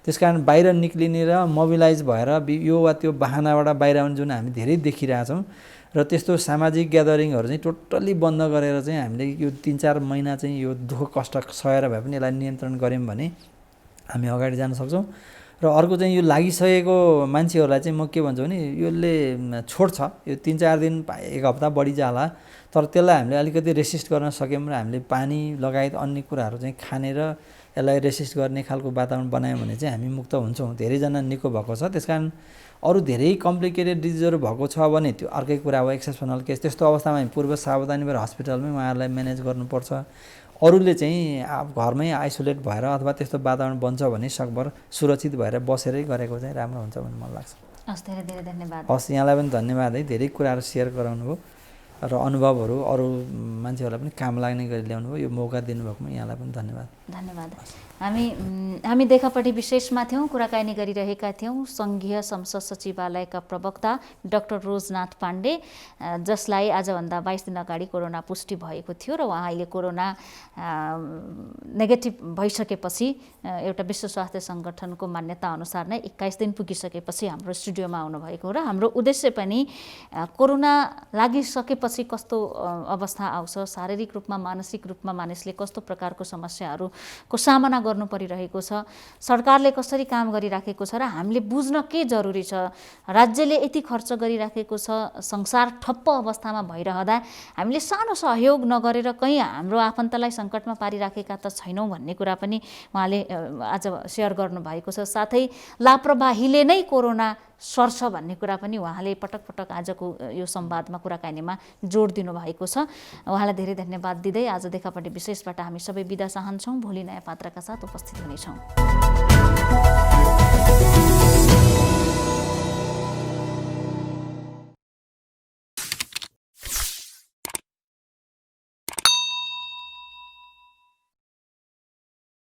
त्यसकारण बाहिर निक्लिने र मोबिलाइज भएर यो वा त्यो बहानाबाट बाहिर आउने जुन हामी धेरै देखिरहेछौँ र त्यस्तो सामाजिक ग्यादरिङहरू चाहिँ टोटल्ली बन्द गरेर चाहिँ हामीले यो 3-4 महिना चाहिँ यो दुःख कष्ट सहेर भए पनि यसलाई नियन्त्रण गऱ्यौँ भने हामी अगाडि जान सक्छौँ। र अर्को चाहिँ यो लागिसकेको मान्छेहरूलाई चाहिँ म के भन्छु भने यसले छोड्छ, यो 3-4 दिन 1 हप्ता बढी जाला, तर त्यसलाई हामीले अलिकति रेसिस्ट गर्न सक्यौँ र हामीले पानी लगायत अन्य कुराहरू चाहिँ खानेर यसलाई रेसिस्ट गर्ने खालको वातावरण बनायौँ भने चाहिँ हामी मुक्त हुन्छौँ। धेरैजना निको भएको छ, त्यसकारण अरू धेरै कम्प्लिकेटेड डिजिजहरू भएको छ भने त्यो अर्कै कुरा हो, एक्सेप्सनल केस। त्यस्तो अवस्थामा हामी पूर्व सावधानी भएर हस्पिटलमै उहाँहरूलाई म्यानेज गर्नुपर्छ। अरूले चाहिँ घरमै आइसोलेट भएर अथवा त्यस्तो वातावरण बन्छ भने सकभर सुरक्षित भएर बसेरै गरेको चाहिँ राम्रो हुन्छ भन्ने मलाई लाग्छ। हस्, धेरै धेरै धन्यवाद। हस्, यहाँलाई पनि धन्यवाद है, धेरै कुराहरू सेयर गराउनु भयो र अनुभवहरू अरू मान्छेहरूलाई पनि काम लाग्ने गरी ल्याउनु भयो। यो मौका दिनुभएकोमा यहाँलाई पनि धन्यवाद। धन्यवाद। हामी देखापट्टि विशेषमा थियौँ, कुराकानी गरिरहेका थियौँ सङ्घीय संसद सचिवालयका प्रवक्ता डाक्टर रोजनाथ पाण्डे, जसलाई आजभन्दा 22 दिन अगाडि कोरोना पुष्टि भएको थियो र उहाँ अहिले कोरोना नेगेटिभ भइसकेपछि एउटा विश्व स्वास्थ्य सङ्गठनको मान्यता अनुसार नै 21 दिन पुगिसकेपछि हाम्रो स्टुडियोमा आउनुभएको र हाम्रो उद्देश्य पनि कोरोना लागिसकेपछि कस्तो अवस्था आउँछ, शारीरिक रूपमा मानसिक रूपमा मानिसले कस्तो प्रकारको समस्याहरूको सामना गर्नु परिरहेको छ, सरकारले कसरी काम गरिराखेको छ र हामीले बुझ्न के जरुरी छ। राज्यले यति खर्च गरिराखेको छ, संसार ठप्प अवस्थामा भइरहँदा हामीले सानो सहयोग नगरेर कहीँ हाम्रो आफन्तलाई सङ्कटमा पारिराखेका त छैनौँ भन्ने कुरा पनि उहाँले आज सेयर गर्नुभएको छ। साथै लापरवाहीले नै कोरोना सर्छ भन्ने कुरा पनि उहाँले पटक पटक आजको यो संवादमा कुराकानीमा जोड दिनुभएको छ। उहाँलाई धेरै धन्यवाद दिँदै आज देखापट्टि विशेषबाट हामी सबै बिदा चाहन्छौँ। भोलि नयाँ पात्रका साथ उपस्थित हुनेछौँ।